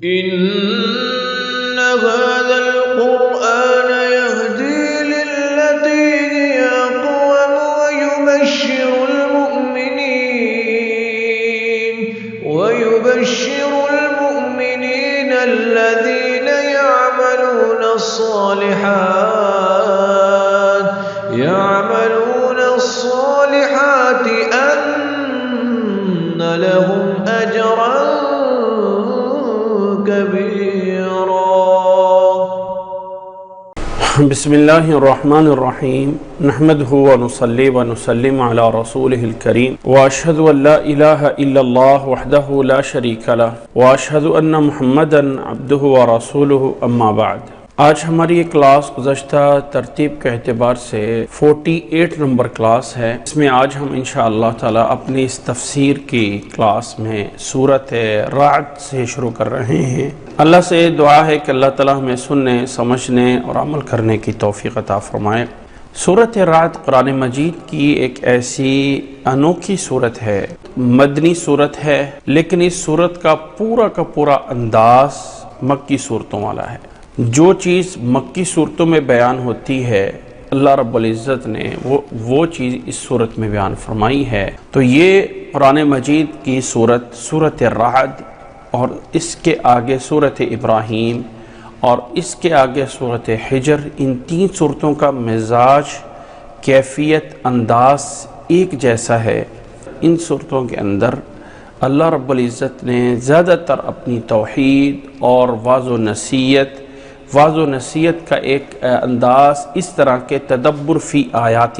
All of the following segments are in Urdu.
إن هذا القرآن يهدي للتي هي أقوم ويبشر المؤمنين الذين يعملون الصالحات أن لهم أجرا كبيرا. بسم الله الرحمن الرحيم نحمده ونصلي ونسلم على رسوله الكريم وأشهد أن لا إله إلا الله وحده لا شريك له وأشهد أن محمدا عبده ورسوله أما بعد. آج ہماری یہ کلاس گزشتہ ترتیب کے اعتبار سے 48 نمبر کلاس ہے. اس میں آج ہم انشاءاللہ تعالی اپنی اس تفسیر کی کلاس میں سورۃ رعد سے شروع کر رہے ہیں. اللہ سے دعا ہے کہ اللہ تعالی ہمیں سننے، سمجھنے اور عمل کرنے کی توفیق عطا فرمائے. سورۃ رعد قرآن مجید کی ایک ایسی انوکھی سورت ہے، مدنی سورت ہے، لیکن اس سورت کا پورا انداز مکی صورتوں والا ہے. جو چیز مکی صورتوں میں بیان ہوتی ہے اللہ رب العزت نے وہ چیز اس صورت میں بیان فرمائی ہے. تو یہ قرآن مجید کی سورۃ رعد اور اس کے آگے سورۃ ابراہیم اور اس کے آگے سورۃ حجر، ان تین صورتوں کا مزاج، کیفیت، انداز ایک جیسا ہے. ان صورتوں کے اندر اللہ رب العزت نے زیادہ تر اپنی توحید اور واضح و نصیحت کا ایک انداز اس طرح کے تدبر فی آیات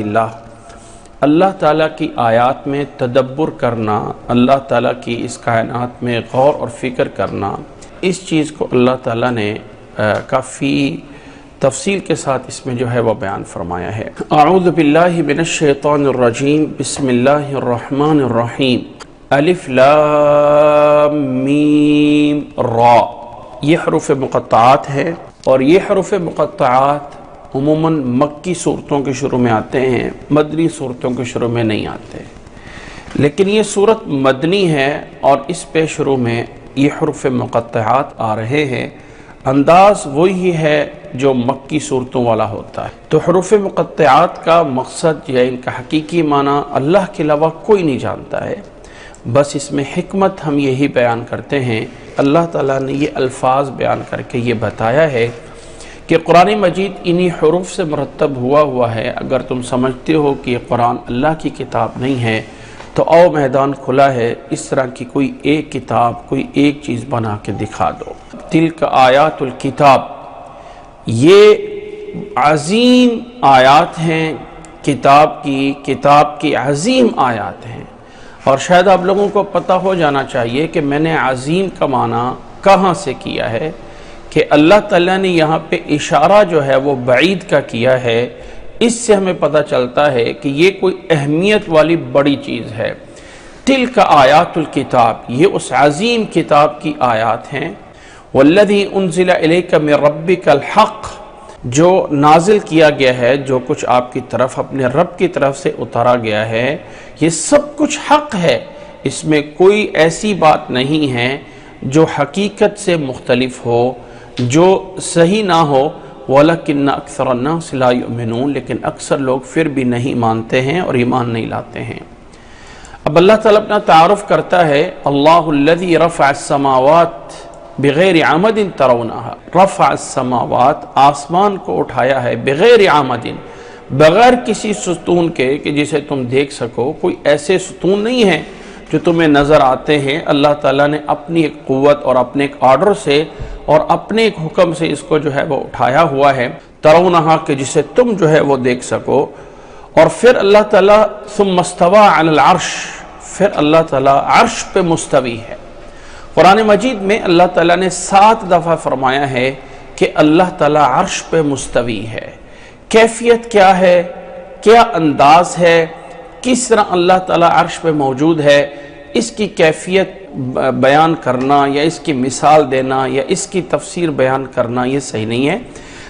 اللہ تعالیٰ کی آیات میں تدبر کرنا، اللہ تعالیٰ کی اس کائنات میں غور اور فکر کرنا، اس چیز کو اللہ تعالیٰ نے کافی تفصیل کے ساتھ اس میں جو ہے وہ بیان فرمایا ہے. اعوذ باللہ من الشیطان الرجیم، بسم اللہ الرحمن الرحیم. الف لام میم را، یہ حروف مقطعات ہے اور یہ حروف مقطعات عموماً مکی صورتوں کے شروع میں آتے ہیں، مدنی صورتوں کے شروع میں نہیں آتے. لیکن یہ صورت مدنی ہے اور اس پہ شروع میں یہ حروف مقطعات آ رہے ہیں. انداز وہی ہے جو مکی صورتوں والا ہوتا ہے. تو حروف مقطعات کا مقصد یا ان کا حقیقی معنی اللہ کے علاوہ کوئی نہیں جانتا ہے. بس اس میں حکمت ہم یہی بیان کرتے ہیں. اللہ تعالیٰ نے یہ الفاظ بیان کر کے یہ بتایا ہے کہ قرآن مجید انہی حروف سے مرتب ہوا ہے. اگر تم سمجھتے ہو کہ یہ قرآن اللہ کی کتاب نہیں ہے تو آؤ میدان کھلا ہے، اس طرح کی کوئی ایک کتاب، کوئی ایک چیز بنا کے دکھا دو. تلک آیات الکتاب، یہ عظیم آیات ہیں کتاب کی عظیم آیات ہیں. اور شاید آپ لوگوں کو پتہ ہو جانا چاہیے کہ میں نے عظیم کا معنی کہاں سے کیا ہے، کہ اللہ تعالیٰ نے یہاں پہ اشارہ جو ہے وہ بعید کا کیا ہے. اس سے ہمیں پتہ چلتا ہے کہ یہ کوئی اہمیت والی بڑی چیز ہے. تلک آیات الکتاب، یہ اس عظیم کتاب کی آیات ہیں. والذی انزل الیک من ربک الحق، جو نازل کیا گیا ہے، جو کچھ آپ کی طرف اپنے رب کی طرف سے اتارا گیا ہے، یہ سب کچھ حق ہے. اس میں کوئی ایسی بات نہیں ہے جو حقیقت سے مختلف ہو، جو صحیح نہ ہو. وَلَكِنَّ أَكْثَرَ النَّاسِ لَا يُؤْمِنُونَ، لیکن اکثر لوگ پھر بھی نہیں مانتے ہیں اور ایمان نہیں لاتے ہیں. اب اللہ تعالیٰ اپنا تعارف کرتا ہے. اللہ الذی رفع السماوات بغیر عمد ترونہا، رفع السماوات، آسمان کو اٹھایا ہے، بغیر عمد، بغیر کسی ستون کے کہ جسے تم دیکھ سکو. کوئی ایسے ستون نہیں ہیں جو تمہیں نظر آتے ہیں. اللہ تعالیٰ نے اپنی ایک قوت اور اپنے ایک آرڈر سے اور اپنے ایک حکم سے اس کو جو ہے وہ اٹھایا ہوا ہے. ترونہا، کہ جسے تم جو ہے وہ دیکھ سکو. اور پھر اللہ تعالیٰ ثم استوى علی العرش، پھر اللہ تعالیٰ عرش پہ مستوی ہے. قرآن مجید میں اللہ تعالیٰ نے 7 دفعہ فرمایا ہے کہ اللہ تعالیٰ عرش پہ مستوی ہے. کیفیت کیا ہے، کیا انداز ہے، کس طرح اللہ تعالیٰ عرش پہ موجود ہے، اس کی کیفیت بیان کرنا یا اس کی مثال دینا یا اس کی تفسیر بیان کرنا یہ صحیح نہیں ہے.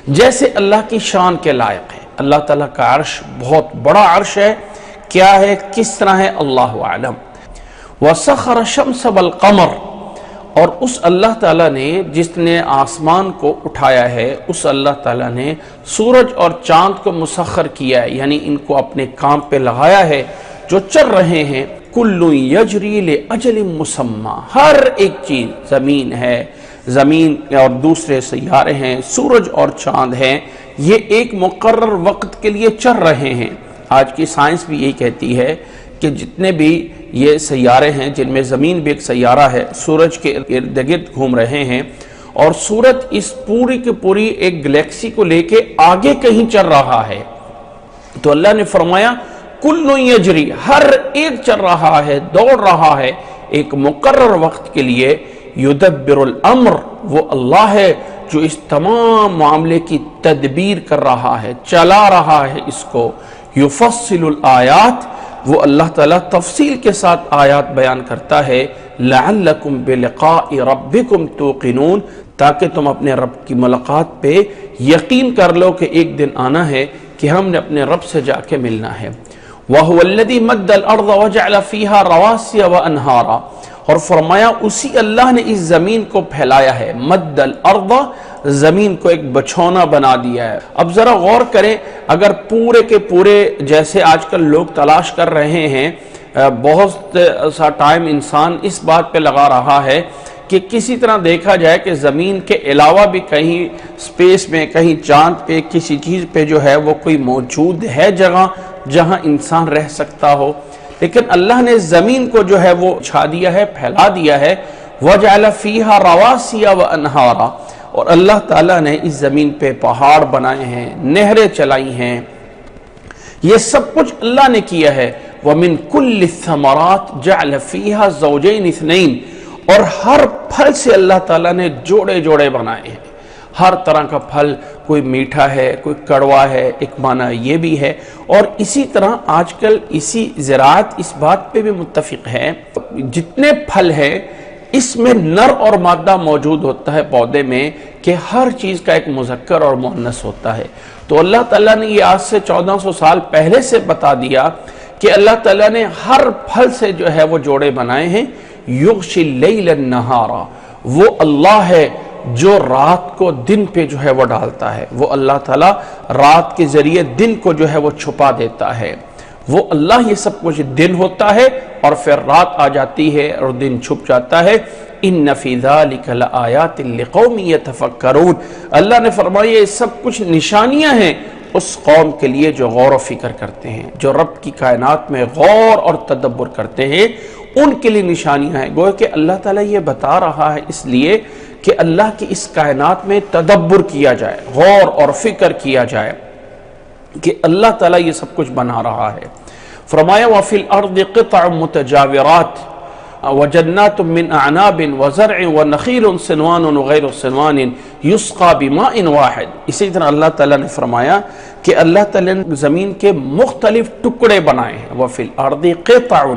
جیسے اللہ کی شان کے لائق ہے. اللہ تعالیٰ کا عرش بہت بڑا عرش ہے. کیا ہے، کس طرح ہے، اللہ عالم. وَسَخَّرَ الشَّمْسَ وَالْقَمَرَ، اور اس اللہ تعالیٰ نے جس نے آسمان کو اٹھایا ہے، اس اللہ تعالیٰ نے سورج اور چاند کو مسخر کیا ہے، یعنی ان کو اپنے کام پہ لگایا ہے، جو چل رہے ہیں۔ کل یجری لاجل مسمی، ہر ایک چیز، زمین ہے، زمین اور دوسرے سیارے ہیں، سورج اور چاند ہیں، یہ ایک مقرر وقت کے لیے چل رہے ہیں۔ آج کی سائنس بھی یہی کہتی ہے کہ جتنے بھی یہ سیارے ہیں، جن میں زمین بھی ایک سیارہ ہے، سورج کے ارد گرد گھوم رہے ہیں، اور سورج اس پوری کی پوری ایک گلیکسی کو لے کے آگے کہیں چل رہا ہے۔ تو اللہ نے فرمایا کل یجری، ہر ایک چل رہا ہے، دوڑ رہا ہے ایک مقرر وقت کے لیے۔ یدبر الامر، وہ اللہ ہے جو اس تمام معاملے کی تدبیر کر رہا ہے، چلا رہا ہے اس کو۔ یفصل الآیات، وہ اللہ تعالیٰ تفصیل کے ساتھ آیات بیان کرتا ہے۔ لعلکم بلقاء ربکم توقنون، تاکہ تم اپنے رب کی ملاقات پہ یقین کر لو کہ ایک دن آنا ہے کہ ہم نے اپنے رب سے جا کے ملنا ہے۔ وَهُوَ الَّذِي مَدَّ الْأَرْضَ وَجَعْلَ فِيهَا رَوَاسِيَ وَأَنْهَارًا، اور فرمایا اسی اللہ نے اس زمین کو پھیلایا ہے۔ مد الارض، زمین کو ایک بچھونا بنا دیا ہے۔ اب ذرا غور کریں، اگر پورے کے پورے جیسے آج کل لوگ تلاش کر رہے ہیں، بہت سا ٹائم انسان اس بات پہ لگا رہا ہے کہ کسی طرح دیکھا جائے کہ زمین کے علاوہ بھی کہیں سپیس میں، کہیں چاند پہ، کسی چیز پہ جو ہے وہ کوئی موجود ہے جگہ جہاں انسان رہ سکتا ہو، لیکن اللہ نے زمین کو جو ہے وہ چھا دیا ہے، پھیلا دیا ہے۔ وَجَعَلَ فِيهَا رَوَاسِيَ وَأَنْهَارًا، اور اللہ تعالیٰ نے اس زمین پہ پہاڑ بنائے ہیں، نہریں چلائی ہیں، یہ سب کچھ اللہ نے کیا ہے۔ وَمِن كُلِّ الثَّمَرَاتِ جَعَلَ فِيهَا زَوْجَيْنِ اثْنَيْنِ، اور ہر پھل سے اللہ تعالیٰ نے جوڑے جوڑے بنائے ہیں۔ ہر طرح کا پھل، کوئی میٹھا ہے، کوئی کڑوا ہے، ایک معنی یہ بھی ہے۔ اور اسی طرح آج کل اسی زراعت اس بات پہ بھی متفق ہے، جتنے پھل ہیں اس میں نر اور مادہ موجود ہوتا ہے پودے میں، کہ ہر چیز کا ایک مذکر اور مؤنث ہوتا ہے۔ تو اللہ تعالیٰ نے یہ آج سے 1400 سال پہلے سے بتا دیا کہ اللہ تعالیٰ نے ہر پھل سے جو ہے وہ جوڑے بنائے ہیں۔ یغشی اللیل النہار، وہ اللہ ہے جو رات کو دن پہ جو ہے وہ ڈالتا ہے، وہ اللہ تعالیٰ رات کے ذریعے دن کو جو ہے وہ چھپا دیتا ہے۔ وہ اللہ یہ سب کچھ دن ہوتا ہے اور پھر رات آ جاتی ہے اور دن چھپ جاتا ہے۔ ان فی ذلک لآیات لقوم یتفکرون، اللہ نے فرمایا یہ سب کچھ نشانیاں ہیں اس قوم کے لیے جو غور و فکر کرتے ہیں، جو رب کی کائنات میں غور اور تدبر کرتے ہیں، ان کے لیے نشانیاں ہیں۔ گویا کہ اللہ تعالیٰ یہ بتا رہا ہے اس لیے کہ اللہ کی اس کائنات میں تدبر کیا جائے، غور اور فکر کیا جائے کہ اللہ تعالیٰ یہ سب کچھ بنا رہا ہے۔ فرمایا وَفِي الْأَرْضِ قِطَعٌ مُتَجَاوِرَاتٍ وَجَنَّاتٌ مِّنْ أَعْنَابٍ وَزَرْعٍ وَنَخِيلٌ صِنْوَانٌ وَغَيْرُ صِنْوَانٍ يُسْقَىٰ بِمَاءٍ وَاحِدٍ۔ اسی طرح اللہ تعالیٰ نے فرمایا کہ اللہ تعالیٰ نے زمین کے مختلف ٹکڑے بنائے ہیں۔ وَفِي الْأَرْضِ قِطَعٌ،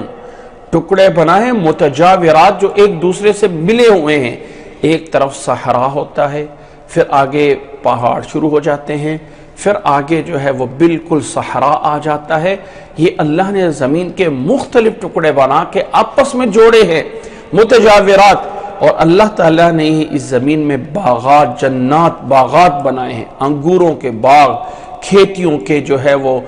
ٹکڑے بنائے ہیں متجاورات، جو ایک دوسرے سے ملے ہوئے ہیں۔ ایک طرف صحرا ہوتا ہے، پھر آگے پہاڑ شروع ہو جاتے ہیں، پھر آگے جو ہے وہ بالکل صحرا آ جاتا ہے۔ یہ اللہ نے زمین کے مختلف ٹکڑے بنا کے آپس میں جوڑے ہیں، متجاورات۔ اور اللہ تعالیٰ نے اس زمین میں باغات، جنات، باغات بنائے ہیں، انگوروں کے باغ، کھیتیوں کے جو ہے وہ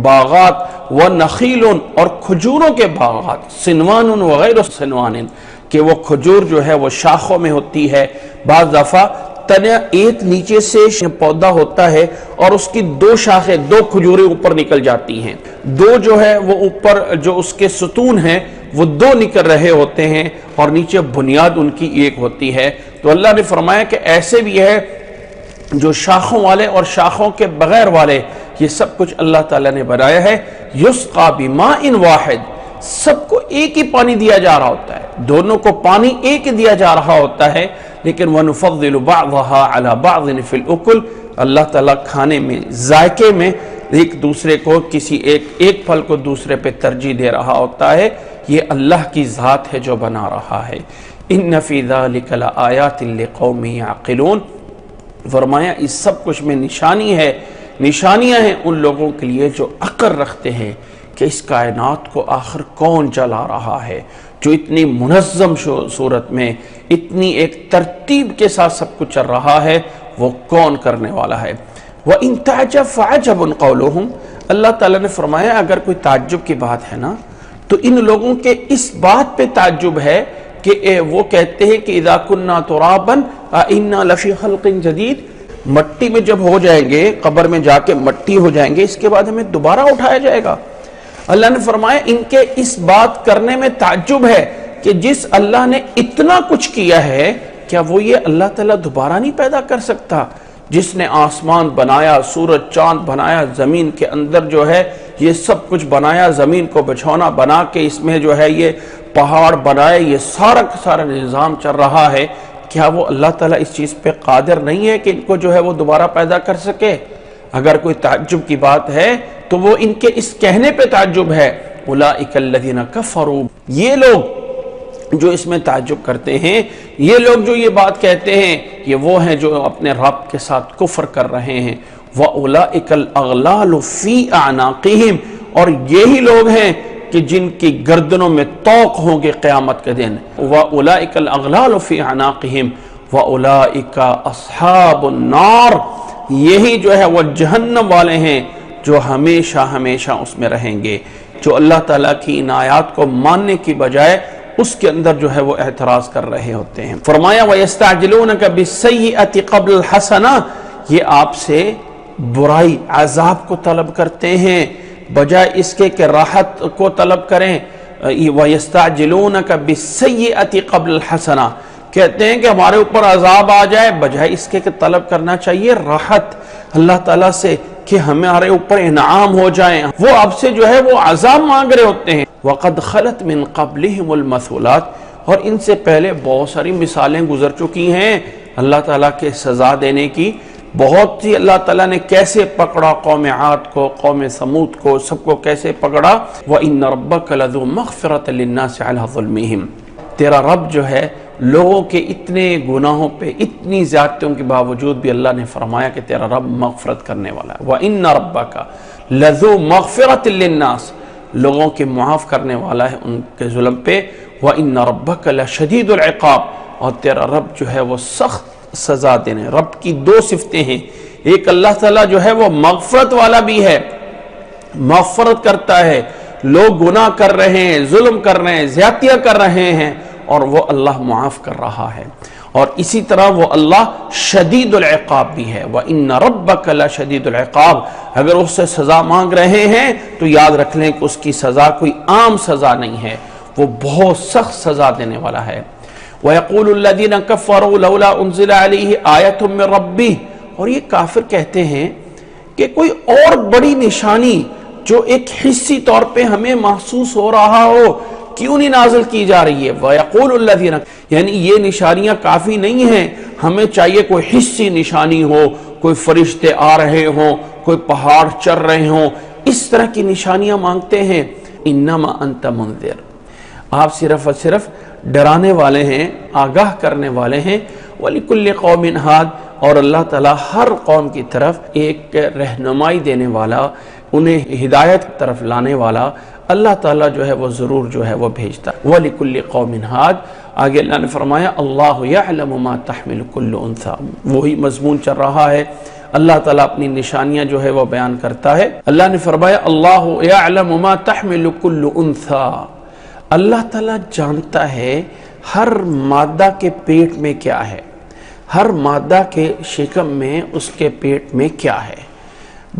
باغات، ونخیل، اور کھجوروں کے باغات، صنوان وغیر صنوان، کہ وہ کھجور جو ہے وہ شاخوں میں ہوتی ہے۔ بعض دفعہ تنہ ایک نیچے سے پودا ہوتا ہے اور اس کی دو شاخیں، دو کھجوریں اوپر نکل جاتی ہیں، دو جو ہے وہ اوپر جو اس کے ستون ہیں وہ دو نکل رہے ہوتے ہیں اور نیچے بنیاد ان کی ایک ہوتی ہے۔ تو اللہ نے فرمایا کہ ایسے بھی ہے جو شاخوں والے اور شاخوں کے بغیر والے، یہ سب کچھ اللہ تعالیٰ نے بنایا ہے۔ یسقا بماء واحد، سب کو ایک ہی پانی دیا جا رہا ہوتا ہے، دونوں کو پانی ایک دیا جا رہا ہوتا ہے۔ لیکن وَنُفَضِّلُ بَعْضَهَا عَلَى بَعْضٍ فِي الْأُكُلِ، اللہ تعالیٰ کھانے میں، ذائقے میں ایک دوسرے کو، کسی ایک پھل کو دوسرے پہ ترجیح دے رہا ہوتا ہے۔ یہ اللہ کی ذات ہے جو بنا رہا ہے۔ إِنَّ فِي ذَلِكَ لَآيَاتٍ لِقَوْمٍ يَعْقِلُونَ، فرمایا اس سب کچھ میں نشانی ہے، نشانیاں ہیں ان لوگوں کے لیے جو عقل رکھتے ہیں کہ اس کائنات کو آخر کون چلا رہا ہے، جو اتنی منظم صورت میں اتنی ایک ترتیب کے ساتھ سب کچھ چل رہا ہے، وہ کون کرنے والا ہے؟ وَإِن تَعْجَبْ فَعَجَبٌ قَوْلُهُمْ، اللہ تعالیٰ نے فرمایا اگر کوئی تعجب کی بات ہے نا تو ان لوگوں کے اس بات پہ تعجب ہے کہ وہ کہتے ہیں کہ اذا كنا ترابا انا لفی خلق جدید، مٹی میں جب ہو جائیں گے، قبر میں جا کے مٹی ہو جائیں گے، اس کے بعد ہمیں دوبارہ اٹھایا جائے گا۔ اللہ نے فرمایا ان کے اس بات کرنے میں تعجب ہے کہ جس اللہ نے اتنا کچھ کیا ہے، کیا وہ یہ اللہ تعالیٰ دوبارہ نہیں پیدا کر سکتا؟ جس نے آسمان بنایا، سورج چاند بنایا، زمین کے اندر جو ہے یہ سب کچھ بنایا، زمین کو بچھونا بنا کے اس میں جو ہے یہ پہاڑ بنائے، یہ سارا کا سارا نظام چل رہا ہے، کیا وہ اللہ تعالیٰ اس چیز پہ قادر نہیں ہے کہ ان کو جو ہے وہ دوبارہ پیدا کر سکے؟ اگر کوئی تعجب کی بات ہے تو وہ ان کے اس کہنے پہ تعجب ہے۔ اولئک الذین کفروا، یہ لوگ جو اس میں تعجب کرتے ہیں، یہ لوگ جو یہ بات کہتے ہیں، یہ وہ ہیں جو اپنے رب کے ساتھ کفر کر رہے ہیں۔ وَأُولَئِكَ الْأَغْلَالُ فِي أَعْنَاقِهِمْ، اور یہی لوگ ہیں کہ جن کی گردنوں میں طوق ہوں گے قیامت کے دن۔ وَأُولَئِكَ الْأَغْلَالُ فِي أَعْنَاقِهِمْ وَأُولَئِكَ أَصْحَابُ النَّارِ، یہی جو ہے وہ جہنم والے ہیں جو ہمیشہ ہمیشہ اس میں رہیں گے، جو اللہ تعالیٰ کی ان آیات کو ماننے کی بجائے اس کے اندر جو ہے وہ اعتراض کر رہے ہوتے ہیں۔ فرمایا وَيَسْتَعْجِلُونَكَ بِالسَّيِّئَةِ قَبْلَ الْحَسَنَةِ، یہ آپ سے برائی عذاب کو طلب کرتے ہیں بجائے اس کے کہ راحت کو طلب کریں۔ وَيَسْتَعْجِلُونَكَ بِالسَّيِّئَةِ قَبْلَ الْحَسَنَةِ، کہتے ہیں کہ ہمارے اوپر عذاب آ جائے بجائے اس کے کہ طلب کرنا چاہیے راحت اللہ تعالیٰ سے کہ ہمارے اوپر انعام ہو جائیں، وہ آپ سے جو ہے وہ عذاب مانگ رہے ہوتے ہیں۔ وَقَدْ خَلَتْ مِن قَبْلِهِمُ الْمَثُولَاتِ، اور ان سے پہلے بہت ساری مثالیں گزر چکی ہیں اللہ تعالیٰ کے سزا دینے کی، بہت سی اللہ تعالیٰ نے کیسے پکڑا قوم عاد کو، قوم سمود کو، سب کو کیسے پکڑا۔ وَإِنَّ رَبَّكَ لَذُو مَغْفِرَةٍ لِلنَّاسِ عَلَىٰ ظُلْمِهِمْ، تیرا رب جو ہے لوگوں کے اتنے گناہوں پہ، اتنی زیادتیوں کے باوجود بھی اللہ نے فرمایا کہ تیرا رب مغفرت کرنے والا ہے۔ وَإِنَّ رَبَّكَ لَذُو مَغْفِرَةٍ لِلنَّاسِ، لوگوں کے معاف کرنے والا ہے ان کے ظلم پہ۔ وَإِنَّ رَبَّكَ لَشَدِيدُ الْعِقَابِ، اور تیرا رب جو ہے وہ سخت سزا دینے۔ رب کی دو صفتیں ہیں، ایک اللہ تعالیٰ جو ہے وہ مغفرت والا بھی ہے، مغفرت کرتا ہے، لوگ گناہ کر رہے ہیں، ظلم کر رہے ہیں، زیادتیاں کر رہے ہیں، اور وہ اللہ معاف کر رہا ہے، اور اسی طرح وہ اللہ شدید العقاب بھی ہے۔ وَإِنَّ رَبَّكَ لَشَدِيدُ الْعِقَابِ، اگر اس سے سزا مانگ رہے ہیں تو یاد رکھ لیں کہ اس کی سزا کوئی عام سزا نہیں ہے، وہ بہت سخت سزا دینے والا ہے۔ وَيَقُولُ الَّذِينَ كَفَرُوا لَوْلَا أُنزِلَ عَلَيْهِ آيَةٌ مِّن رَبِّهِ، اور یہ کافر کہتے ہیں کہ کوئی اور بڑی نشانی جو ایک حصی طور پہ ہمیں محسوس ہو رہا ہو کیوں نہیں نازل کی جا رہی ہے۔ وَيَقُولُ الَّذِينَ، یعنی یہ نشانیاں کافی نہیں ہیں، ہمیں چاہیے کوئی حصی نشانی ہو، کوئی فرشتے آ رہے ہوں، کوئی پہاڑ چل رہے ہوں، اس طرح کی نشانیاں مانگتے ہیں۔ انما انت منذر، آپ صرف اور صرف ڈرانے والے ہیں، آگاہ کرنے والے ہیں۔ وَلِكُلِّ قَوْمٍ ہَادٍ، اور اللہ تعالیٰ ہر قوم کی طرف ایک رہنمائی دینے والا، انہیں ہدایت کی طرف لانے والا اللہ تعالیٰ جو ہے وہ ضرور جو ہے وہ بھیجتا ہے۔ وَلِكُلِّ قَوْمٍ ہَادٍ، آگے اللہ نے فرمایا اللہ يَعْلَمُ مَا تَحْمِلُ كُلُّ أُنثَىٰ، وہی مضمون چل رہا ہے، اللہ تعالیٰ اپنی نشانیاں جو ہے وہ بیان کرتا ہے۔ اللہ نے فرمایا اللہ يَعْلَمُ مَا تَحْمِلُ كُلُّ أُنثَىٰ، اللہ تعالیٰ جانتا ہے ہر مادہ کے پیٹ میں کیا ہے، ہر مادہ کے شکم میں اس کے پیٹ میں کیا ہے،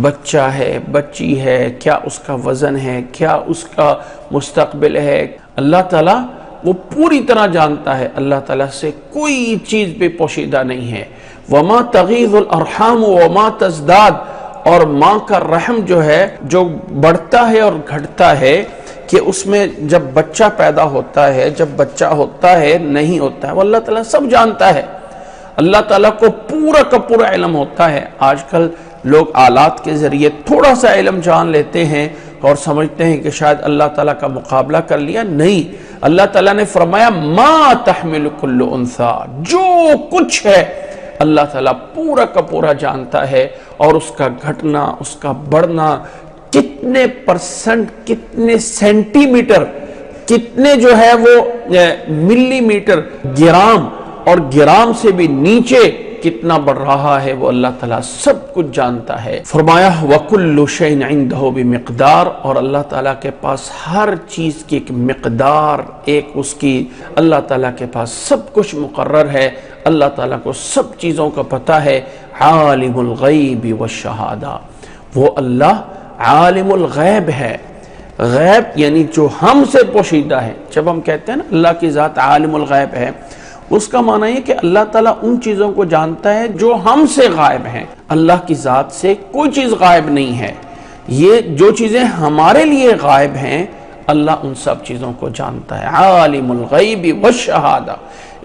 بچہ ہے، بچی ہے، کیا اس کا وزن ہے، کیا اس کا مستقبل ہے، اللہ تعالیٰ وہ پوری طرح جانتا ہے۔ اللہ تعالیٰ سے کوئی چیز بھی پوشیدہ نہیں ہے۔ وَمَا تَغِيضُ الْأَرْحَامُ وَمَا تَزْدَادُ، اور ماں کا رحم جو ہے جو بڑھتا ہے اور گھٹتا ہے، کہ اس میں جب بچہ پیدا ہوتا ہے، جب بچہ ہوتا ہے نہیں ہوتا ہے، وہ اللہ تعالیٰ سب جانتا ہے۔ اللہ تعالیٰ کو پورا کا پورا علم ہوتا ہے۔ آج کل لوگ آلات کے ذریعے تھوڑا سا علم جان لیتے ہیں اور سمجھتے ہیں کہ شاید اللہ تعالیٰ کا مقابلہ کر لیا، نہیں، اللہ تعالیٰ نے فرمایا ما تحمل کل انثیٰ، جو کچھ ہے اللہ تعالیٰ پورا کا پورا جانتا ہے، اور اس کا گھٹنا، اس کا بڑھنا، کتنے پرسنٹ، کتنے سینٹی میٹر کتنے جو ہے وہ ملی میٹر، گرام اور گرام سے بھی نیچے کتنا بڑھ رہا ہے، وہ اللہ تعالیٰ سب کچھ جانتا ہے۔ فرمایا وَكُلُّ شَيْءٍ عِندَهُ بِمِقْدَار، اور اللہ تعالیٰ کے پاس ہر چیز کی ایک مقدار، ایک اس کی اللہ تعالیٰ کے پاس سب کچھ مقرر ہے، اللہ تعالیٰ کو سب چیزوں کا پتہ ہے۔ عالم الغیب والشہادہ، وہ اللہ عالم الغیب ہے۔ غیب یعنی جو ہم سے پوشیدہ ہے۔ جب ہم کہتے ہیں نا اللہ کی ذات عالم الغیب ہے، اس کا معنی یہ کہ اللہ تعالیٰ ان چیزوں کو جانتا ہے جو ہم سے غائب ہیں۔ اللہ کی ذات سے کوئی چیز غائب نہیں ہے۔ یہ جو چیزیں ہمارے لیے غائب ہیں، اللہ ان سب چیزوں کو جانتا ہے۔ عالم الغیب والشہادہ،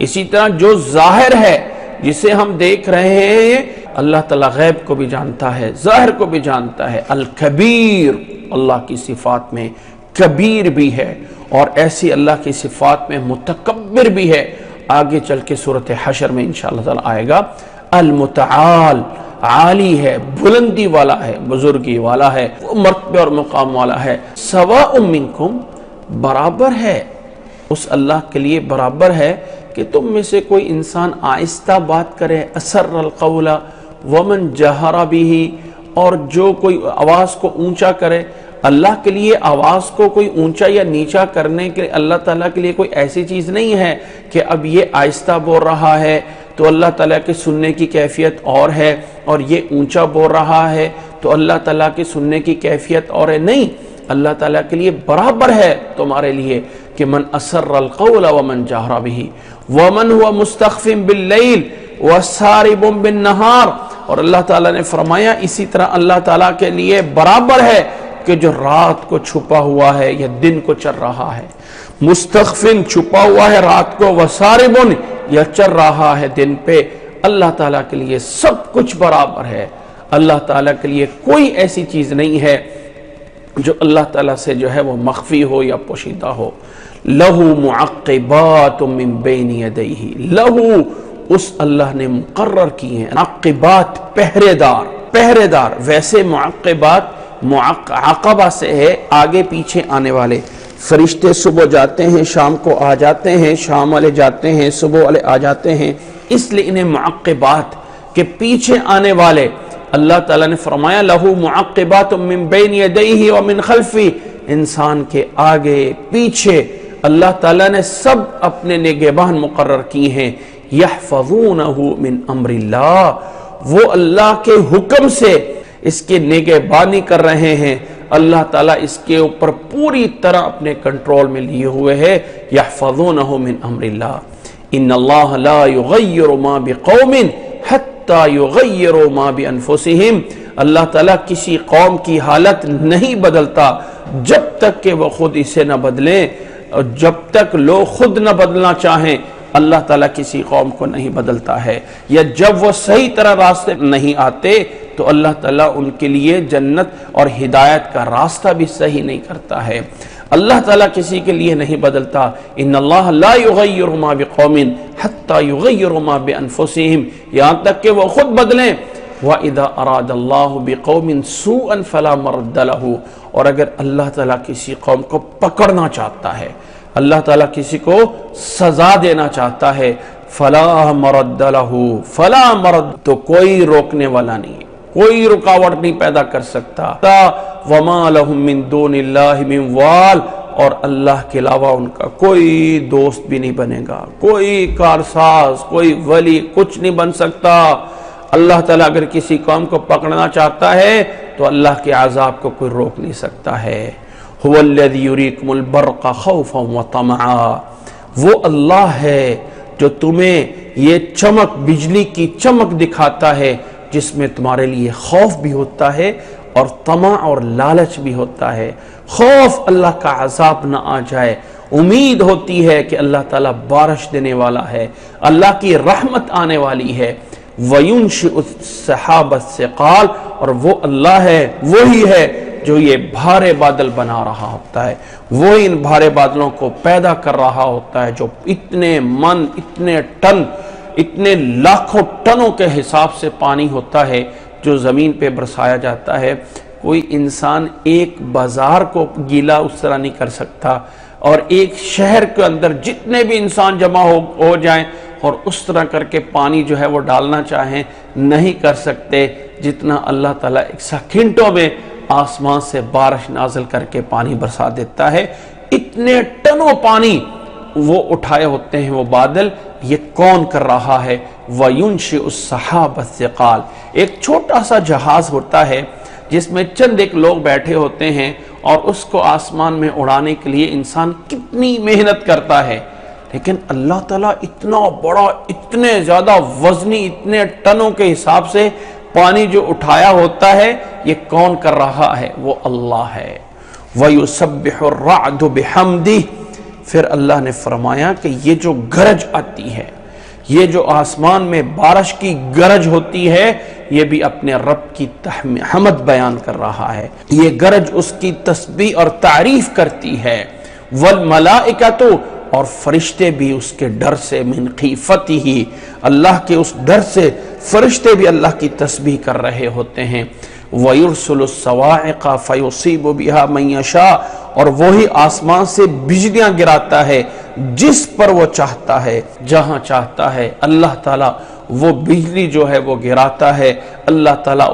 اسی طرح جو ظاہر ہے، جسے ہم دیکھ رہے ہیں، اللہ تعالیٰ غیب کو بھی جانتا ہے، ظاہر کو بھی جانتا ہے۔ الکبیر، اللہ کی صفات میں کبیر بھی ہے، اور ایسی اللہ کی صفات میں متکبر بھی ہے۔ آگے چل کے سورۃ حشر میں انشاءاللہ تعالیٰ آئے گا۔ المتعال، عالی ہے، بلندی والا ہے، بزرگی والا ہے، وہ مرتبہ اور مقام والا ہے۔ سواء منکم، برابر ہے، اس اللہ کے لیے برابر ہے کہ تم میں سے کوئی انسان آہستہ بات کرے، اسر القول ومن جہر بہ، اور جو کوئی آواز کو اونچا کرے۔ اللہ کے لیے آواز کو کوئی اونچا یا نیچا کرنے کے اللہ تعالیٰ کے لیے کوئی ایسی چیز نہیں ہے کہ اب یہ آہستہ بول رہا ہے تو اللہ تعالیٰ کے سننے کی کیفیت اور ہے، اور یہ اونچا بول رہا ہے تو اللہ تعالیٰ کے سننے کی کیفیت اور ہے۔ نہیں، اللہ تعالیٰ کے لیے برابر ہے تمہارے لیے کہ من اسر القول ومن جہر بہ ومن هو مستخف باللیل وسارب بالنہار، اور اللہ تعالیٰ نے فرمایا اسی طرح اللہ تعالیٰ کے لیے برابر ہے کہ جو رات کو چھپا ہوا ہے یا دن کو چل رہا ہے۔ مستخفن، چھپا ہوا ہے رات کو، وساربن، یا چل رہا ہے دن پہ۔ اللہ تعالیٰ کے لیے سب کچھ برابر ہے۔ اللہ تعالیٰ کے لیے کوئی ایسی چیز نہیں ہے جو اللہ تعالیٰ سے جو ہے وہ مخفی ہو یا پوشیدہ ہو۔ لہو معقبات من بین یدیہ، لہو، اس اللہ نے مقرر کی ہیں معقبات، پہرے دار، پہرے دار۔ ویسے معقبات عقبہ سے ہے آگے پیچھے آنے والے، فرشتے صبح جاتے ہیں شام کو آ جاتے ہیں، شام والے جاتے ہیں صبح والے آ جاتے ہیں، اس لیے انہیں معقبات کے پیچھے آنے والے۔ اللہ تعالیٰ نے فرمایا لہو معقبات من بین یدیہ ومن خلفہ، انسان کے آگے پیچھے اللہ تعالیٰ نے سب اپنے نگہبان مقرر کی ہیں۔ یحفظونہ من امر اللہ، وہ اللہ کے حکم سے اس کے نگہبانی کر رہے ہیں۔ اللہ تعالیٰ اس کے اوپر پوری طرح اپنے کنٹرول میں لیے ہوئے ہے۔ یحفظونہ من امر اللہ، ان اللہ لا یغیر ما بقوم حتی یغیروا ما بانفسہم، اللہ تعالیٰ کسی قوم کی حالت نہیں بدلتا جب تک کہ وہ خود اسے نہ بدلیں، اور جب تک لوگ خود نہ بدلنا چاہیں اللہ تعالیٰ کسی قوم کو نہیں بدلتا ہے۔ یا جب وہ صحیح طرح راستے نہیں آتے تو اللہ تعالیٰ ان کے لیے جنت اور ہدایت کا راستہ بھی صحیح نہیں کرتا ہے۔ اللہ تعالیٰ کسی کے لیے نہیں بدلتا۔ ان اللہ لا یغیر ما بقوم حتی یغیروا ما بانفسہم، یہاں تک کہ وہ خود بدلیں۔ وَإِذَا أَرَادَ اللَّهُ بِقَوْمٍ سُوءًا فَلَا مَرَدَّ لَهُ، اور اگر اللہ تعالیٰ کسی قوم کو پکڑنا چاہتا ہے، اللہ تعالیٰ کسی کو سزا دینا چاہتا ہے، فَلَا مَرَدَّ لَهُ، فَلَا مَرَدَّ، تو کوئی روکنے والا نہیں، کوئی رکاوٹ نہیں پیدا کر سکتا۔ وَمَا لَهُم مِّن دُونِ اللَّهِ مِن وَالٍ، اور اللہ کے علاوہ ان کا کوئی دوست بھی نہیں بنے گا، کوئی کارساز، کوئی ولی کچھ نہیں بن سکتا۔ اللہ تعالیٰ اگر کسی قوم کو پکڑنا چاہتا ہے تو اللہ کے عذاب کو کوئی روک نہیں سکتا ہے۔ هو الذی یریکم البرق خوفا وطمعا، وہ اللہ ہے جو تمہیں یہ چمک، بجلی کی چمک دکھاتا ہے جس میں تمہارے لیے خوف بھی ہوتا ہے اور طمع اور لالچ بھی ہوتا ہے۔ خوف اللہ کا عذاب نہ آ جائے، امید ہوتی ہے کہ اللہ تعالیٰ بارش دینے والا ہے، اللہ کی رحمت آنے والی ہے۔ وَيُنشِئُ السَّحَابَ الثِّقَالَ، اور وہ اللہ ہے، وہی ہے جو یہ بھارے بادل بنا رہا ہوتا ہے، وہی ان بھارے بادلوں کو پیدا کر رہا ہوتا ہے جو اتنے من، اتنے ٹن، اتنے لاکھوں ٹنوں کے حساب سے پانی ہوتا ہے جو زمین پہ برسایا جاتا ہے۔ کوئی انسان ایک بازار کو گیلا اس طرح نہیں کر سکتا۔ اور ایک شہر کے اندر جتنے بھی انسان جمع ہو جائیں اور اس طرح کر کے پانی جو ہے وہ ڈالنا چاہیں نہیں کر سکتے جتنا اللہ تعالیٰ ایک سیکنڈوں میں آسمان سے بارش نازل کر کے پانی برسا دیتا ہے۔ اتنے ٹنوں پانی وہ اٹھائے ہوتے ہیں وہ بادل، یہ کون کر رہا ہے؟ وَيُنشِئُ السَّحَابَ الثِّقَالَ، ایک چھوٹا سا جہاز ہوتا ہے جس میں چند ایک لوگ بیٹھے ہوتے ہیں اور اس کو آسمان میں اڑانے کے لیے انسان کتنی محنت کرتا ہے، لیکن اللہ تعالیٰ اتنا بڑا، اتنے زیادہ وزنی، اتنے ٹنوں کے حساب سے پانی جو اٹھایا ہوتا ہے یہ کون کر رہا ہے؟ وہ اللہ ہے۔ وَيُسَبِّحُ الرَّعْدُ بِحَمْدِهِ، پھر اللہ نے فرمایا کہ یہ جو گرج آتی ہے، یہ جو آسمان میں بارش کی گرج ہوتی ہے، یہ بھی اپنے رب کی حمد بیان کر رہا ہے، یہ گرج اس کی تسبیح اور تعریف کرتی ہے۔ وَالْمَلَائِكَةُ، اور فرشتے بھی اس کے ڈر سے، من خیفتہ، اللہ کے اس ڈر سے فرشتے بھی اللہ کی تسبیح کر رہے ہوتے ہیں۔ وَيُرْسِلُ الصَّوَاعِقَ فَيُصِيبُ بِهَا مَن يَشَاءُ، اور وہی آسمان سے بجلیاں گراتا ہے جس پر وہ چاہتا ہے، جہاں چاہتا ہے اللہ تعالیٰ وہ بجلی جو ہے وہ گراتا ہے۔ اللہ تعالیٰ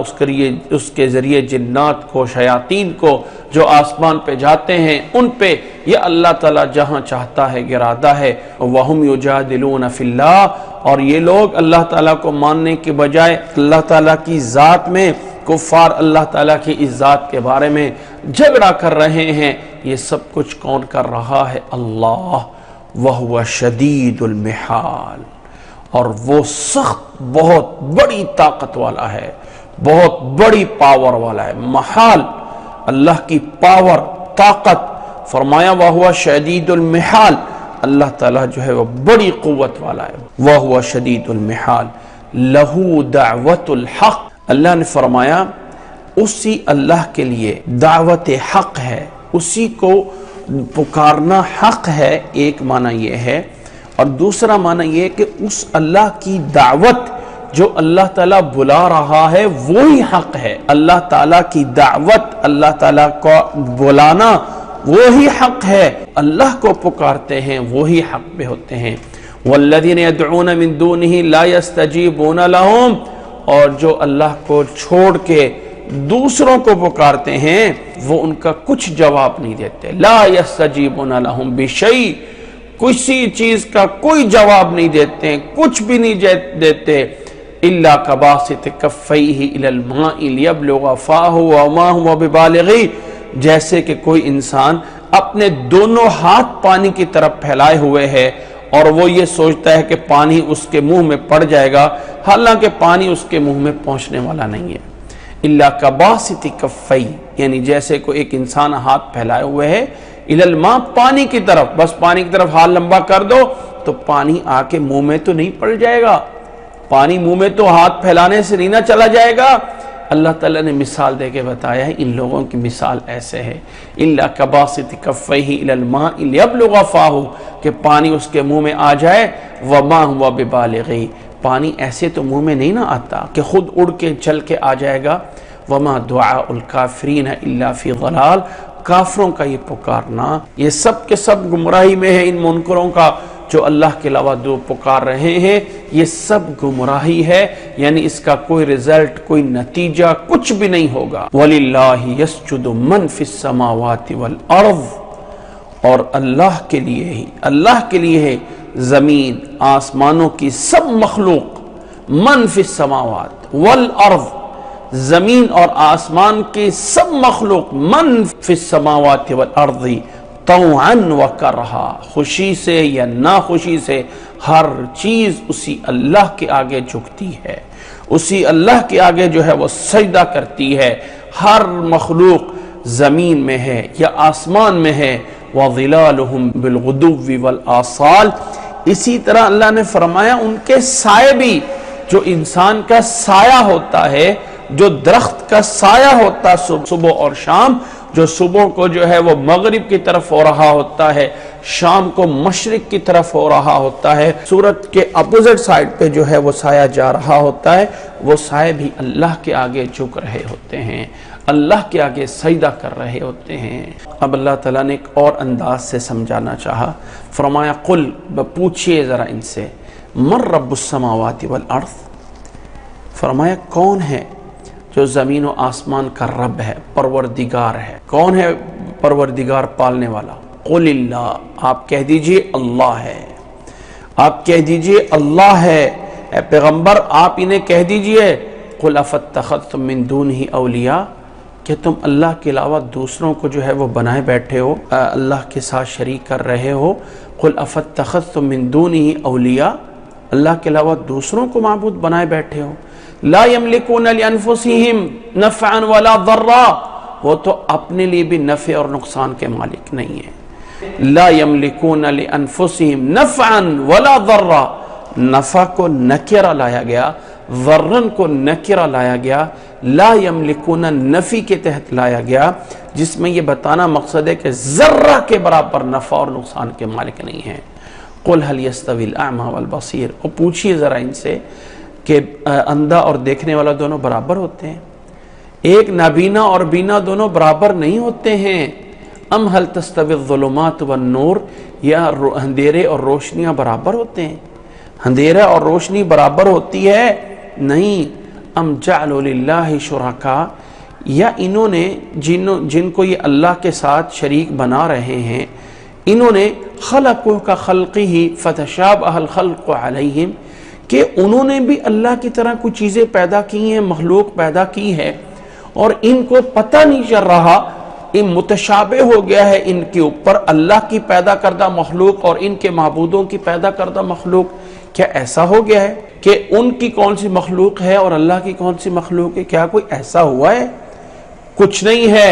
اس کے ذریعے جنات کو، شیاطین کو جو آسمان پہ جاتے ہیں ان پہ یہ اللہ تعالیٰ جہاں چاہتا ہے گراتا ہے۔ وَهُمْ يُجَادِلُونَ فِي اللَّهِ، اور یہ لوگ اللہ تعالیٰ کو ماننے کے بجائے اللہ تعالیٰ کی ذات میں، کفار اللہ تعالیٰ کی اس ذات کے بارے میں جھگڑا کر رہے ہیں۔ یہ سب کچھ کون کر رہا ہے؟ اللہ۔ وَهُوَ شَدِيدُ الْمِحَالِ، اور وہ سخت بہت بڑی طاقت والا ہے، بہت بڑی پاور والا ہے۔ محال، اللہ کی پاور، طاقت، فرمایا وَهُوَ شَدِيدُ الْمِحَالِ، اللہ تعالیٰ جو ہے وہ بڑی قوت والا ہے۔ وَهُوَ شَدِيدُ الْمِحَالِ لَهُ دَعْوَةُ الْحَقِّ، اللہ نے فرمایا اسی اللہ کے لیے دعوت حق ہے، اسی کو پکارنا حق ہے، ایک معنی یہ ہے، اور دوسرا معنی یہ کہ اس اللہ کی دعوت جو اللہ تعالیٰ بلا رہا ہے وہی حق ہے۔ اللہ تعالیٰ کی دعوت، اللہ تعالیٰ کو بلانا وہی حق ہے، اللہ کو پکارتے ہیں وہی حق پہ ہوتے ہیں۔ والذین یدعون من دونہ لا یستجیبون لہم، اور جو اللہ کو چھوڑ کے دوسروں کو پکارتے ہیں وہ ان کا کچھ جواب نہیں دیتے۔ لا یستجیبون لہم بشیء، کسی چیز کا کوئی جواب نہیں دیتے، کچھ بھی نہیں دیتے۔ الا کباسط کفیہ الی الماء لیبلغ فاہ وما هو ببالغہ، جیسے کہ کوئی انسان اپنے دونوں ہاتھ پانی کی طرف پھیلائے ہوئے ہے اور وہ یہ سوچتا ہے کہ پانی اس کے منہ میں پڑ جائے گا، حالانکہ پانی اس کے منہ میں پہنچنے والا نہیں ہے۔ الا کباسط کفیہ، یعنی جیسے کوئی ایک انسان ہاتھ پھیلائے ہوئے ہے، الی الماء، پانی کی طرف، بس پانی کی طرف ہاتھ لمبا کر دو تو پانی آ کے منہ میں تو نہیں پڑ جائے گا، پانی منہ میں تو ہاتھ پھیلانے سے نہیں نہ چلا جائے گا۔ اللہ تعالیٰ نے مثال دے کے بتایا ہے ان لوگوں کی مثال ایسے ہے، الا کباسط کفیہ الی الماء لیبلغ فاہ، کہ پانی اس کے منہ میں آ جائے، وما هو ببالغہ، پانی ایسے تو منہ میں نہیں نہ آتا کہ خود اڑ کے چل کے آ جائے گا۔ وما دعاء الکافرین الا فی ضلال، کافروں کا یہ پکارنا یہ سب کے سب گمراہی میں ہے۔ ان منکروں کا جو اللہ کے علاوہ دو پکار رہے ہیں یہ سب گمراہی ہے، یعنی اس کا کوئی رزلٹ، کوئی نتیجہ کچھ بھی نہیں ہوگا۔ وَلِلَّهِ يَسْجُدُ مَنْ فِي السَّمَاوَاتِ وَالْأَرْضِ، اور اللہ کے لیے ہی، اللہ کے لیے ہے زمین آسمانوں کی سب مخلوق، من فی السماوات والارض، زمین اور آسمان کی سب مخلوق، من فی السماوات والارض، طوعا وکرہا، خوشی سے یا ناخوشی سے، ہر چیز اسی اللہ کے آگے جھکتی ہے، اسی اللہ کے آگے جو ہے وہ سجدہ کرتی ہے۔ ہر مخلوق زمین میں ہے یا آسمان میں ہے، وَظِلَالُهُمْ بِالْغُدُوِّ وَالْآصَالِ، اسی طرح اللہ نے فرمایا ان کے سائے بھی، جو انسان کا سایہ ہوتا ہے، جو درخت کا سایہ ہوتا ہے صبح اور شام، جو صبح کو جو ہے وہ مغرب کی طرف ہو رہا ہوتا ہے، شام کو مشرق کی طرف ہو رہا ہوتا ہے، سورج کے اپوزٹ سائڈ پہ جو ہے وہ سایہ جا رہا ہوتا ہے، وہ سائے بھی اللہ کے آگے جھک رہے ہوتے ہیں۔ اللہ کے آگے سجدہ کر رہے ہوتے ہیں۔ اب اللہ تعالیٰ نے ایک اور انداز سے سمجھانا چاہا، فرمایا قل، پوچھئے ذرا ان سے، من رب السماوات والارض، فرمایا کون ہے جو زمین و آسمان کا رب ہے، پروردگار ہے، کون ہے پروردگار پالنے والا؟ قل اللہ، آپ کہہ دیجئے اللہ ہے، آپ کہہ دیجئے اللہ ہے۔ اے پیغمبر آپ انہیں کہہ دیجئے، قل افاتخذتم من دونہ اولیاء، کہ تم اللہ کے علاوہ دوسروں کو جو ہے وہ بنائے بیٹھے ہو، اللہ کے ساتھ شریک کر رہے ہو۔ قل افاتخذتم من دونہ اولیاء، اللہ کے علاوہ دوسروں کو معبود بنائے بیٹھے ہو۔ لا یملکون لانفسہم نفعا ولا ضرا، وہ تو اپنے لیے بھی نفع اور نقصان کے مالک نہیں ہیں۔ لا یملکون لانفسہم نفعا ولا ضرا، نفع کو نکرہ لایا گیا، ضرن کو نکرہ لایا گیا، لا یملکون نفی کے تحت لایا گیا، جس میں یہ بتانا مقصد ہے کہ ذرہ کے برابر نفع اور نقصان کے مالک نہیں ہیں۔ قل هل يستوي الاعمى والبصير، اور پوچھئے ذرا ان سے کہ اندھا اور دیکھنے والا دونوں برابر ہوتے ہیں؟ ایک نابینا اور بینا دونوں برابر نہیں ہوتے ہیں۔ ام هل تستوي الظلمات والنور، یا اندھیرے اور روشنیاں برابر ہوتے ہیں؟ اندھیرا اور روشنی برابر ہوتی ہے؟ نہیں۔ ام جعلوا للہ شرکاء، یا انہوں نے جن کو یہ اللہ کے ساتھ شریک بنا رہے ہیں، انہوں نے خلقوا کخلقہ فتشابہ الخلق علیہم، کہ انہوں نے بھی اللہ کی طرح کچھ چیزیں پیدا کی ہیں، مخلوق پیدا کی ہے، اور ان کو پتہ نہیں چل رہا، ان متشابہ ہو گیا ہے ان کے اوپر اللہ کی پیدا کردہ مخلوق اور ان کے معبودوں کی پیدا کردہ مخلوق۔ کیا ایسا ہو گیا ہے کہ ان کی کون سی مخلوق ہے اور اللہ کی کون سی مخلوق ہے؟ کیا کوئی ایسا ہوا ہے؟ کچھ نہیں ہے۔